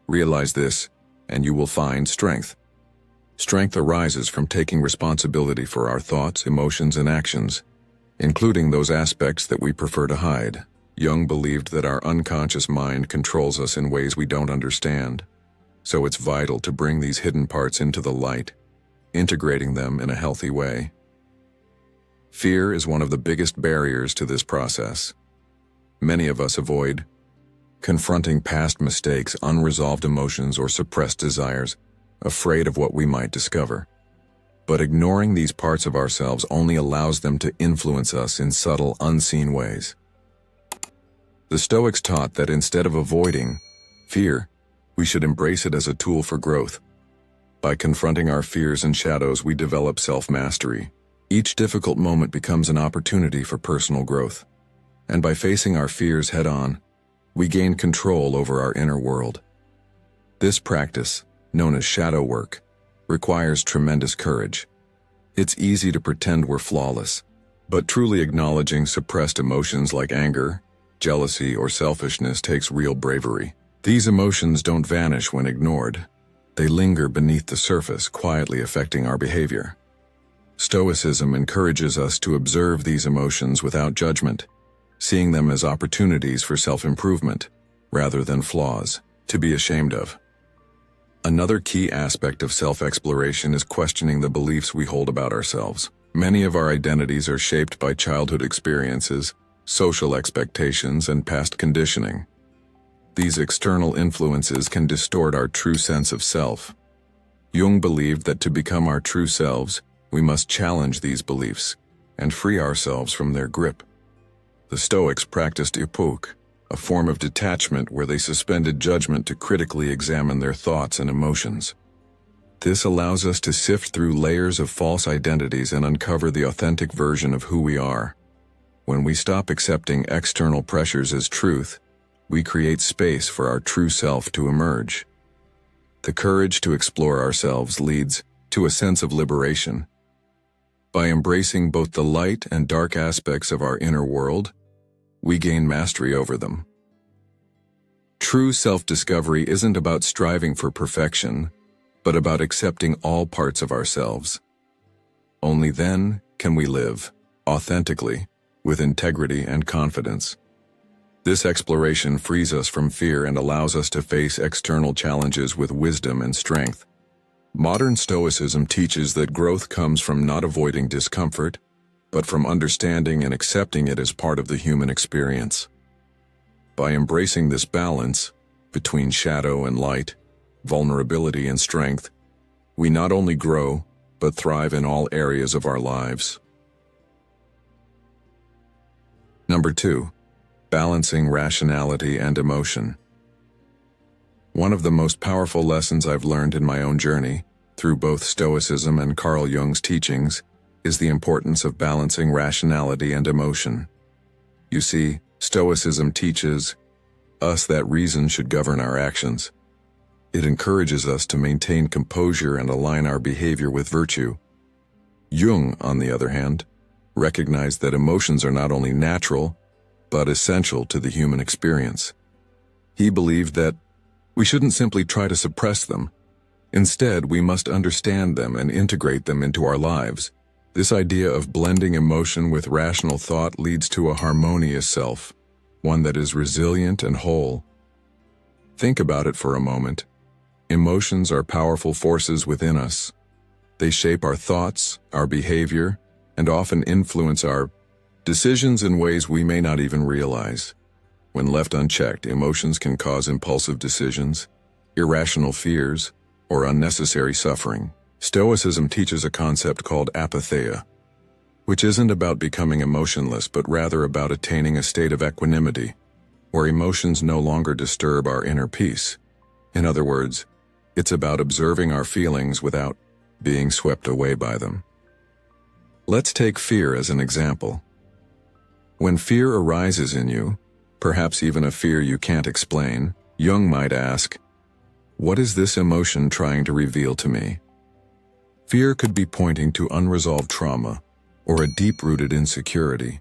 Realize this, and you will find strength." Strength arises from taking responsibility for our thoughts, emotions, and actions, including those aspects that we prefer to hide. Jung believed that our unconscious mind controls us in ways we don't understand, so it's vital to bring these hidden parts into the light, integrating them in a healthy way. Fear is one of the biggest barriers to this process. Many of us avoid confronting past mistakes, unresolved emotions, or suppressed desires, afraid of what we might discover. But ignoring these parts of ourselves only allows them to influence us in subtle, unseen ways. The Stoics taught that instead of avoiding fear, we should embrace it as a tool for growth. By confronting our fears and shadows, we develop self-mastery. Each difficult moment becomes an opportunity for personal growth. And by facing our fears head-on, we gain control over our inner world. This practice, known as shadow work, requires tremendous courage. It's easy to pretend we're flawless, but truly acknowledging suppressed emotions like anger, jealousy, or selfishness takes real bravery. These emotions don't vanish when ignored. They linger beneath the surface, quietly affecting our behavior. Stoicism encourages us to observe these emotions without judgment, seeing them as opportunities for self-improvement, rather than flaws to be ashamed of. Another key aspect of self-exploration is questioning the beliefs we hold about ourselves. Many of our identities are shaped by childhood experiences, social expectations, and past conditioning. These external influences can distort our true sense of self. Jung believed that to become our true selves, we must challenge these beliefs and free ourselves from their grip. The Stoics practiced epoche, a form of detachment where they suspended judgment to critically examine their thoughts and emotions. This allows us to sift through layers of false identities and uncover the authentic version of who we are. When we stop accepting external pressures as truth, we create space for our true self to emerge. The courage to explore ourselves leads to a sense of liberation. By embracing both the light and dark aspects of our inner world, we gain mastery over them. True self-discovery isn't about striving for perfection, but about accepting all parts of ourselves. Only then can we live authentically, with integrity and confidence. This exploration frees us from fear and allows us to face external challenges with wisdom and strength. Modern Stoicism teaches that growth comes from not avoiding discomfort, but from understanding and accepting it as part of the human experience. By embracing this balance between shadow and light, vulnerability and strength, we not only grow, but thrive in all areas of our lives. Number 2. Balancing rationality and emotion. One of the most powerful lessons I've learned in my own journey, through both Stoicism and Carl Jung's teachings, is the importance of balancing rationality and emotion. You see, Stoicism teaches us that reason should govern our actions. It encourages us to maintain composure and align our behavior with virtue. Jung, on the other hand, recognized that emotions are not only natural, but essential to the human experience. He believed that we shouldn't simply try to suppress them. Instead, we must understand them and integrate them into our lives. This idea of blending emotion with rational thought leads to a harmonious self, one that is resilient and whole. Think about it for a moment. Emotions are powerful forces within us. They shape our thoughts, our behavior, and often influence our decisions in ways we may not even realize. When left unchecked, emotions can cause impulsive decisions, irrational fears, or unnecessary suffering. Stoicism teaches a concept called apatheia, which isn't about becoming emotionless, but rather about attaining a state of equanimity, where emotions no longer disturb our inner peace. In other words, it's about observing our feelings without being swept away by them. Let's take fear as an example. When fear arises in you, perhaps even a fear you can't explain, Jung might ask, "What is this emotion trying to reveal to me?" Fear could be pointing to unresolved trauma or a deep-rooted insecurity.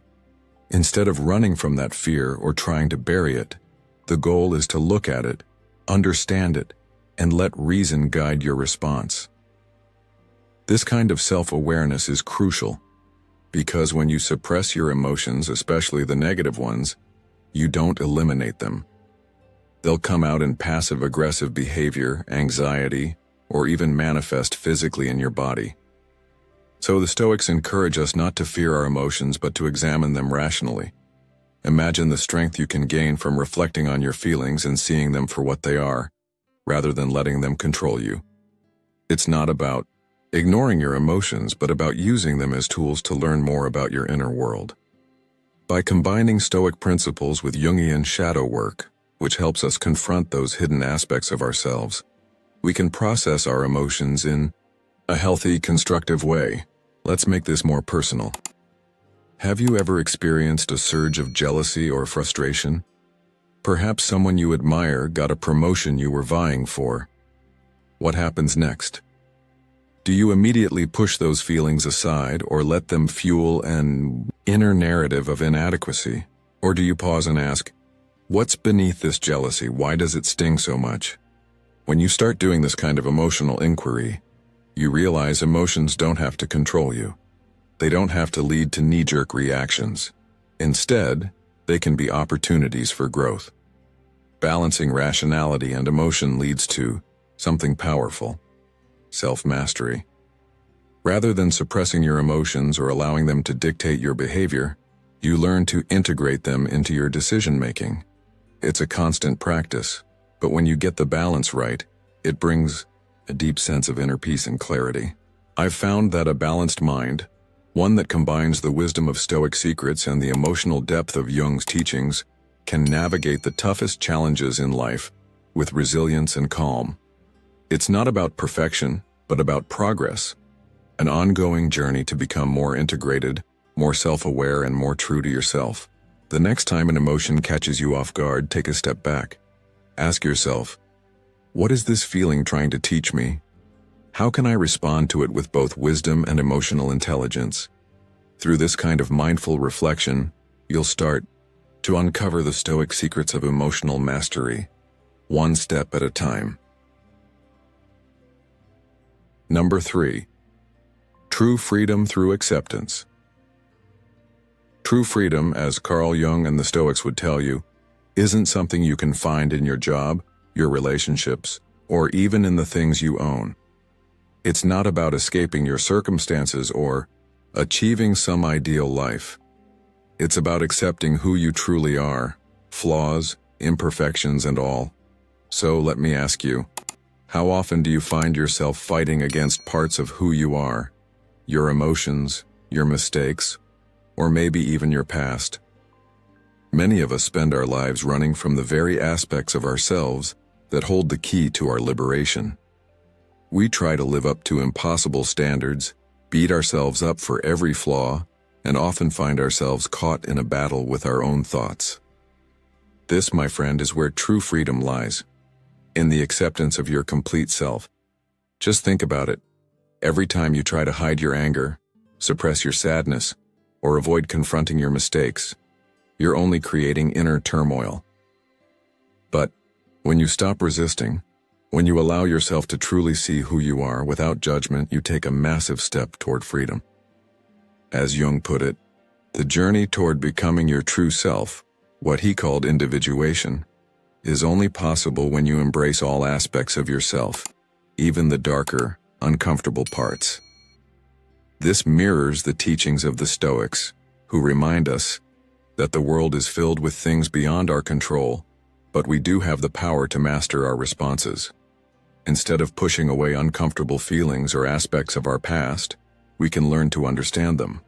Instead of running from that fear or trying to bury it, the goal is to look at it, understand it, and let reason guide your response. This kind of self-awareness is crucial, because when you suppress your emotions, especially the negative ones, you don't eliminate them. They'll come out in passive-aggressive behavior, anxiety, or even manifest physically in your body. So the Stoics encourage us not to fear our emotions, but to examine them rationally. Imagine the strength you can gain from reflecting on your feelings and seeing them for what they are, rather than letting them control you. It's not about ignoring your emotions, but about using them as tools to learn more about your inner world. By combining Stoic principles with Jungian shadow work, which helps us confront those hidden aspects of ourselves, we can process our emotions in a healthy, constructive way. Let's make this more personal. Have you ever experienced a surge of jealousy or frustration? Perhaps someone you admire got a promotion you were vying for. What happens next? Do you immediately push those feelings aside or let them fuel an inner narrative of inadequacy? Or do you pause and ask, what's beneath this jealousy? Why does it sting so much? When you start doing this kind of emotional inquiry, you realize emotions don't have to control you. They don't have to lead to knee-jerk reactions. Instead, they can be opportunities for growth. Balancing rationality and emotion leads to something powerful: self-mastery. Rather than suppressing your emotions or allowing them to dictate your behavior, you learn to integrate them into your decision-making. It's a constant practice, but when you get the balance right, it brings a deep sense of inner peace and clarity. I've found that a balanced mind, one that combines the wisdom of Stoic secrets and the emotional depth of Jung's teachings, can navigate the toughest challenges in life with resilience and calm. It's not about perfection, but about progress, an ongoing journey to become more integrated, more self-aware, and more true to yourself. The next time an emotion catches you off guard, take a step back. Ask yourself, what is this feeling trying to teach me? How can I respond to it with both wisdom and emotional intelligence? Through this kind of mindful reflection, you'll start to uncover the Stoic secrets of emotional mastery, one step at a time. Number 3. True freedom through acceptance. True freedom, as Carl Jung and the Stoics would tell you, isn't something you can find in your job, your relationships, or even in the things you own. It's not about escaping your circumstances or achieving some ideal life. It's about accepting who you truly are, flaws, imperfections, and all. So let me ask you, how often do you find yourself fighting against parts of who you are, your emotions, your mistakes, or maybe even your past? Many of us spend our lives running from the very aspects of ourselves that hold the key to our liberation. We try to live up to impossible standards, beat ourselves up for every flaw, and often find ourselves caught in a battle with our own thoughts. This, my friend, is where true freedom lies, in the acceptance of your complete self. Just think about it. Every time you try to hide your anger, suppress your sadness, or avoid confronting your mistakes, you're only creating inner turmoil. But when you stop resisting, when you allow yourself to truly see who you are without judgment, you take a massive step toward freedom. As Jung put it, the journey toward becoming your true self, what he called individuation, is only possible when you embrace all aspects of yourself, even the darker, uncomfortable parts. This mirrors the teachings of the Stoics, who remind us that the world is filled with things beyond our control, but we do have the power to master our responses. Instead of pushing away uncomfortable feelings or aspects of our past, we can learn to understand them.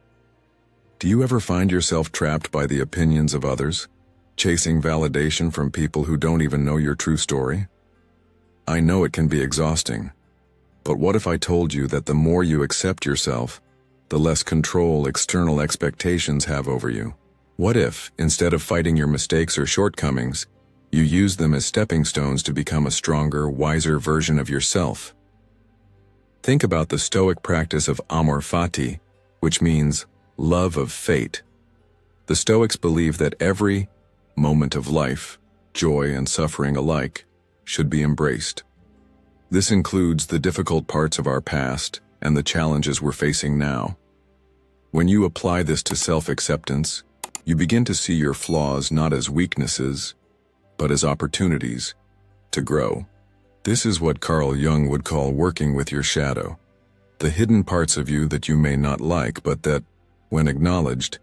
Do you ever find yourself trapped by the opinions of others, chasing validation from people who don't even know your true story? I know it can be exhausting, but what if I told you that the more you accept yourself, the less control external expectations have over you? What if, instead of fighting your mistakes or shortcomings, you use them as stepping stones to become a stronger, wiser version of yourself? Think about the Stoic practice of amor fati, which means love of fate. The Stoics believe that every moment of life, joy and suffering alike, should be embraced. This includes the difficult parts of our past and the challenges we're facing now. When you apply this to self-acceptance, you begin to see your flaws not as weaknesses, but as opportunities to grow. This is what Carl Jung would call working with your shadow, the hidden parts of you that you may not like, but that, when acknowledged,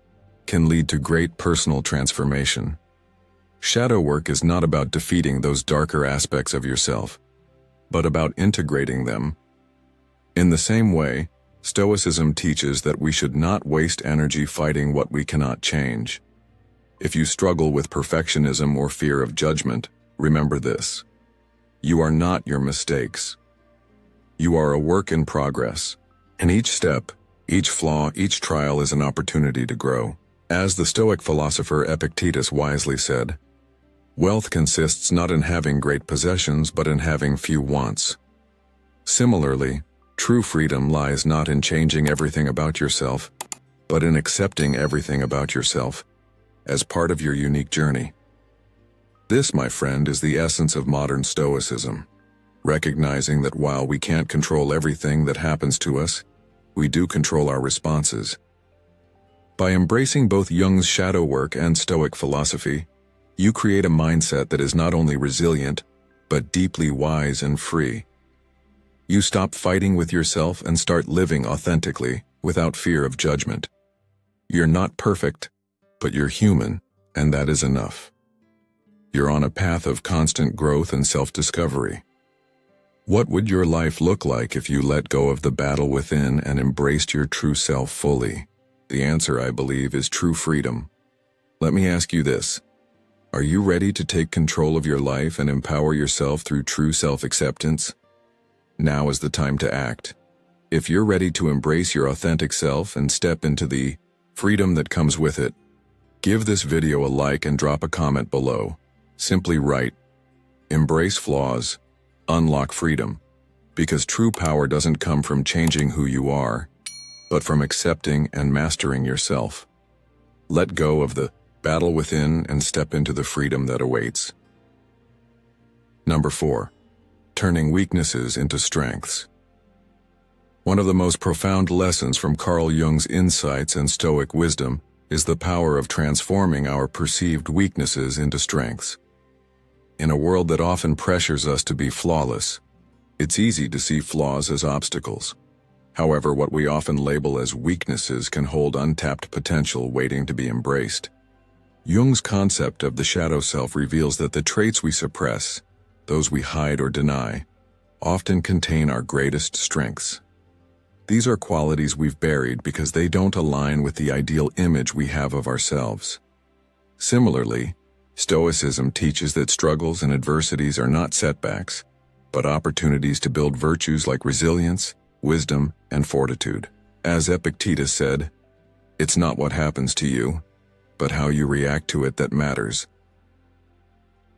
can lead to great personal transformation. Shadow work is not about defeating those darker aspects of yourself, but about integrating them. In the same way, Stoicism teaches that we should not waste energy fighting what we cannot change. If you struggle with perfectionism or fear of judgment, remember this: you are not your mistakes. You are a work in progress, and each step, each flaw, each trial is an opportunity to grow. As the Stoic philosopher Epictetus wisely said, "Wealth consists not in having great possessions, but in having few wants." Similarly, true freedom lies not in changing everything about yourself, but in accepting everything about yourself. as part of your unique journey. This, my friend, is the essence of modern Stoicism, recognizing that while we can't control everything that happens to us, we do control our responses. By embracing both Jung's shadow work and Stoic philosophy, you create a mindset that is not only resilient, but deeply wise and free. You stop fighting with yourself and start living authentically, without fear of judgment. You're not perfect, but you're human, and that is enough. You're on a path of constant growth and self-discovery. What would your life look like if you let go of the battle within and embraced your true self fully? The answer, I believe, is true freedom. Let me ask you this. Are you ready to take control of your life and empower yourself through true self-acceptance? Now is the time to act. If you're ready to embrace your authentic self and step into the freedom that comes with it, give this video a like and drop a comment below. Simply write, "Embrace flaws, unlock freedom," because true power doesn't come from changing who you are, but from accepting and mastering yourself. Let go of the battle within and step into the freedom that awaits. Number 4. Turning weaknesses into strengths. One of the most profound lessons from Carl Jung's insights and Stoic wisdom is the power of transforming our perceived weaknesses into strengths. In a world that often pressures us to be flawless, it's easy to see flaws as obstacles. However, what we often label as weaknesses can hold untapped potential waiting to be embraced. Jung's concept of the shadow self reveals that the traits we suppress, those we hide or deny, often contain our greatest strengths. These are qualities we've buried because they don't align with the ideal image we have of ourselves. Similarly, Stoicism teaches that struggles and adversities are not setbacks, but opportunities to build virtues like resilience, wisdom, and fortitude. As Epictetus said, "It's not what happens to you, but how you react to it that matters."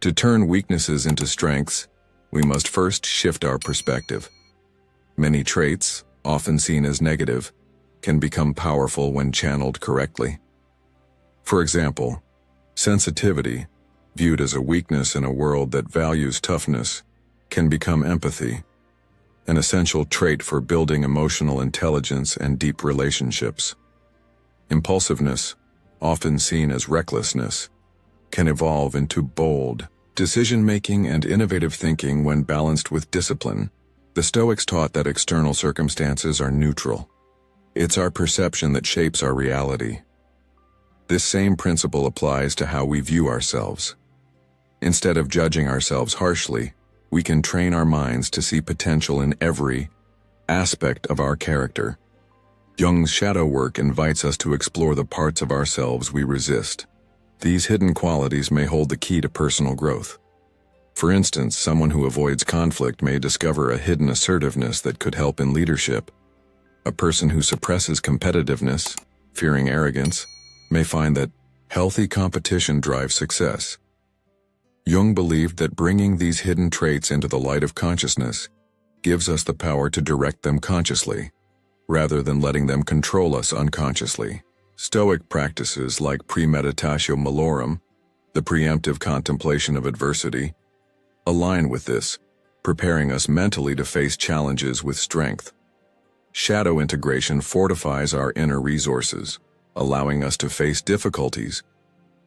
To turn weaknesses into strengths, we must first shift our perspective. Many traits, often seen as negative, can become powerful when channeled correctly. For example, sensitivity, viewed as a weakness in a world that values toughness, can become empathy, an essential trait for building emotional intelligence and deep relationships. Impulsiveness, often seen as recklessness, can evolve into bold decision-making and innovative thinking when balanced with discipline. The Stoics taught that external circumstances are neutral. It's our perception that shapes our reality. This same principle applies to how we view ourselves. Instead of judging ourselves harshly, we can train our minds to see potential in every aspect of our character. Jung's shadow work invites us to explore the parts of ourselves we resist. These hidden qualities may hold the key to personal growth. For instance, someone who avoids conflict may discover a hidden assertiveness that could help in leadership. A person who suppresses competitiveness, fearing arrogance, may find that healthy competition drives success. Jung believed that bringing these hidden traits into the light of consciousness gives us the power to direct them consciously, rather than letting them control us unconsciously. Stoic practices like premeditatio malorum, the preemptive contemplation of adversity, align with this, preparing us mentally to face challenges with strength. Shadow integration fortifies our inner resources, allowing us to face difficulties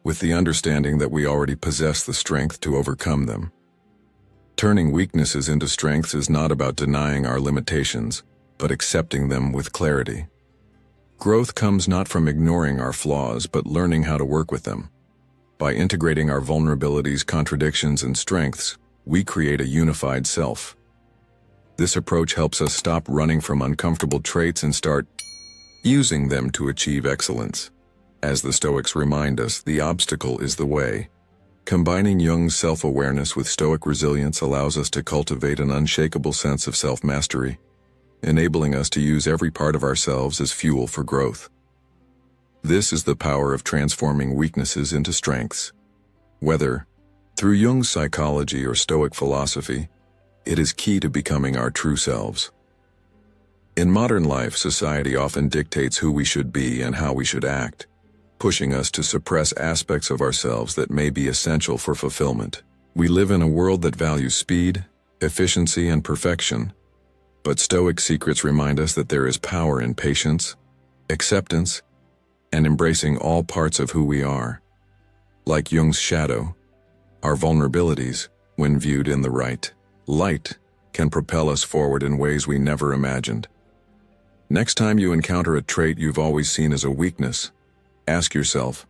with the understanding that we already possess the strength to overcome them. Turning weaknesses into strengths is not about denying our limitations, but accepting them with clarity. Growth comes not from ignoring our flaws, but learning how to work with them. By integrating our vulnerabilities, contradictions, and strengths, we create a unified self. This approach helps us stop running from uncomfortable traits and start using them to achieve excellence. As the Stoics remind us, the obstacle is the way. Combining Jung's self-awareness with Stoic resilience allows us to cultivate an unshakable sense of self-mastery, enabling us to use every part of ourselves as fuel for growth. This is the power of transforming weaknesses into strengths. Whether through Jung's psychology or Stoic philosophy, it is key to becoming our true selves. In modern life, society often dictates who we should be and how we should act. pushing us to suppress aspects of ourselves that may be essential for fulfillment. We live in a world that values speed, efficiency, and perfection, but Stoic secrets remind us that there is power in patience, acceptance, and embracing all parts of who we are. Like Jung's shadow, our vulnerabilities, when viewed in the right light, can propel us forward in ways we never imagined. Next time you encounter a trait you've always seen as a weakness, ask yourself,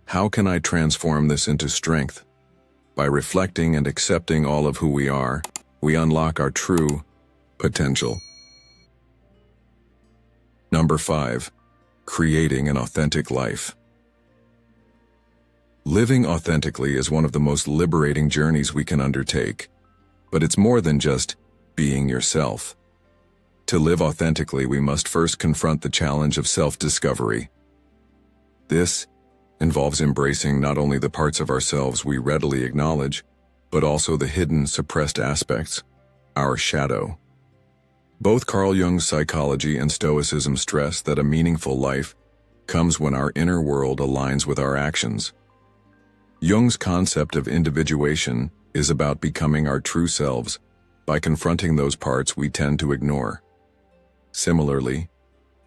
how can I transform this into strength? By reflecting and accepting all of who we are, we unlock our true potential. Number 5. Creating an authentic life. Living authentically is one of the most liberating journeys we can undertake, but it's more than just being yourself. To live authentically, we must first confront the challenge of self-discovery. This involves embracing not only the parts of ourselves we readily acknowledge, but also the hidden, suppressed aspects, our shadow. Both Carl Jung's psychology and Stoicism stress that a meaningful life comes when our inner world aligns with our actions. Jung's concept of individuation is about becoming our true selves by confronting those parts we tend to ignore. Similarly,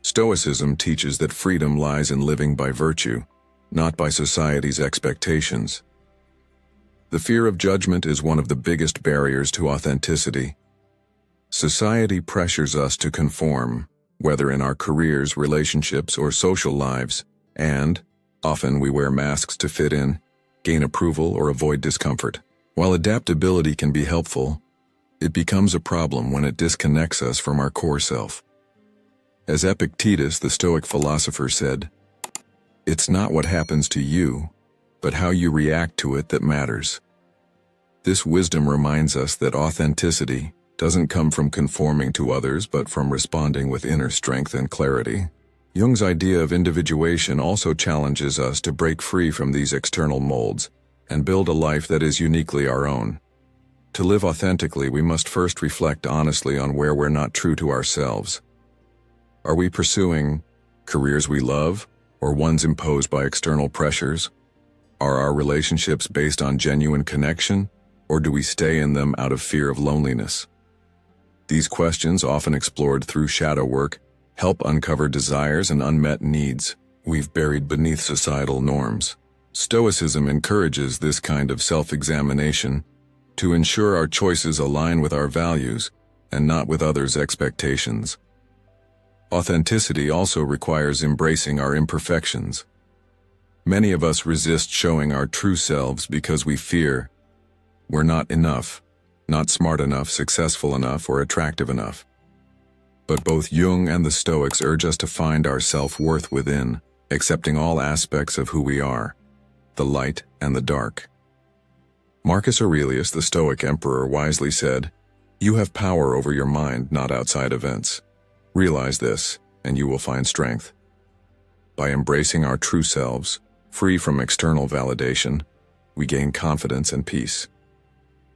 Stoicism teaches that freedom lies in living by virtue, not by society's expectations. The fear of judgment is one of the biggest barriers to authenticity. Society pressures us to conform, whether in our careers, relationships, or social lives, and often we wear masks to fit in, gain approval, or avoid discomfort. While adaptability can be helpful, it becomes a problem when it disconnects us from our core self. As Epictetus, the Stoic philosopher, said, "It's not what happens to you, but how you react to it that matters." This wisdom reminds us that authenticity doesn't come from conforming to others, but from responding with inner strength and clarity. Jung's idea of individuation also challenges us to break free from these external molds and build a life that is uniquely our own. To live authentically, we must first reflect honestly on where we're not true to ourselves. Are we pursuing careers we love, or ones imposed by external pressures? Are our relationships based on genuine connection, or do we stay in them out of fear of loneliness? These questions, often explored through shadow work, help uncover desires and unmet needs we've buried beneath societal norms. Stoicism encourages this kind of self-examination to ensure our choices align with our values and not with others' expectations. Authenticity also requires embracing our imperfections. Many of us resist showing our true selves because we fear we're not enough, not smart enough, successful enough, or attractive enough. But both Jung and the Stoics urge us to find our self-worth within, accepting all aspects of who we are, the light and the dark. Marcus Aurelius, the Stoic emperor, wisely said, "You have power over your mind, not outside events. Realize this, and you will find strength." By embracing our true selves, free from external validation, we gain confidence and peace.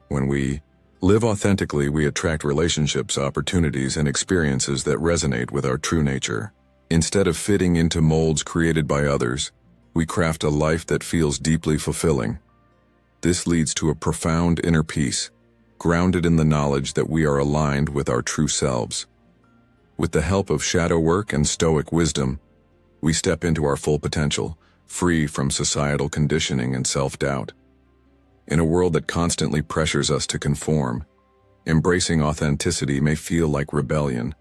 When we live authentically, we attract relationships, opportunities, and experiences that resonate with our true nature. Instead of fitting into molds created by others, we craft a life that feels deeply fulfilling. This leads to a profound inner peace, grounded in the knowledge that we are aligned with our true selves. With the help of shadow work and Stoic wisdom, we step into our full potential, free from societal conditioning and self-doubt. In a world that constantly pressures us to conform, embracing authenticity may feel like rebellion,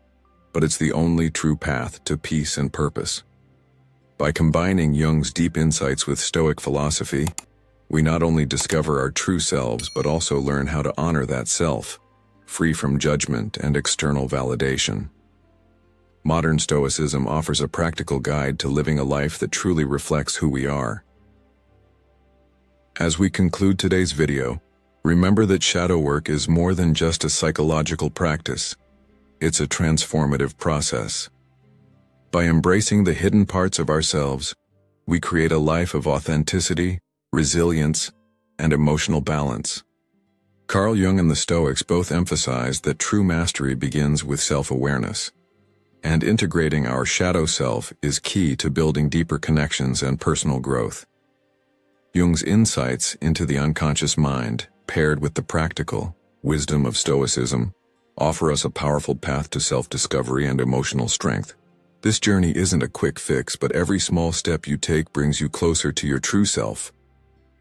but it's the only true path to peace and purpose. By combining Jung's deep insights with Stoic philosophy, we not only discover our true selves but also learn how to honor that self, free from judgment and external validation. Modern Stoicism offers a practical guide to living a life that truly reflects who we are. As we conclude today's video, remember that shadow work is more than just a psychological practice. It's a transformative process. By embracing the hidden parts of ourselves, we create a life of authenticity, resilience, and emotional balance. Carl Jung and the Stoics both emphasized that true mastery begins with self-awareness. and integrating our shadow self is key to building deeper connections and personal growth. Jung's insights into the unconscious mind, paired with the practical wisdom of Stoicism, offer us a powerful path to self-discovery and emotional strength. This journey isn't a quick fix, but every small step you take brings you closer to your true self.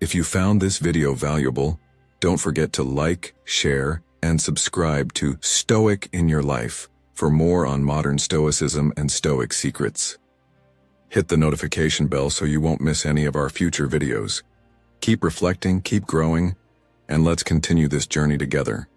If you found this video valuable, don't forget to like, share, and subscribe to Stoic in Your Life for more on modern Stoicism and Stoic secrets. Hit the notification bell so you won't miss any of our future videos. Keep reflecting, keep growing, and let's continue this journey together.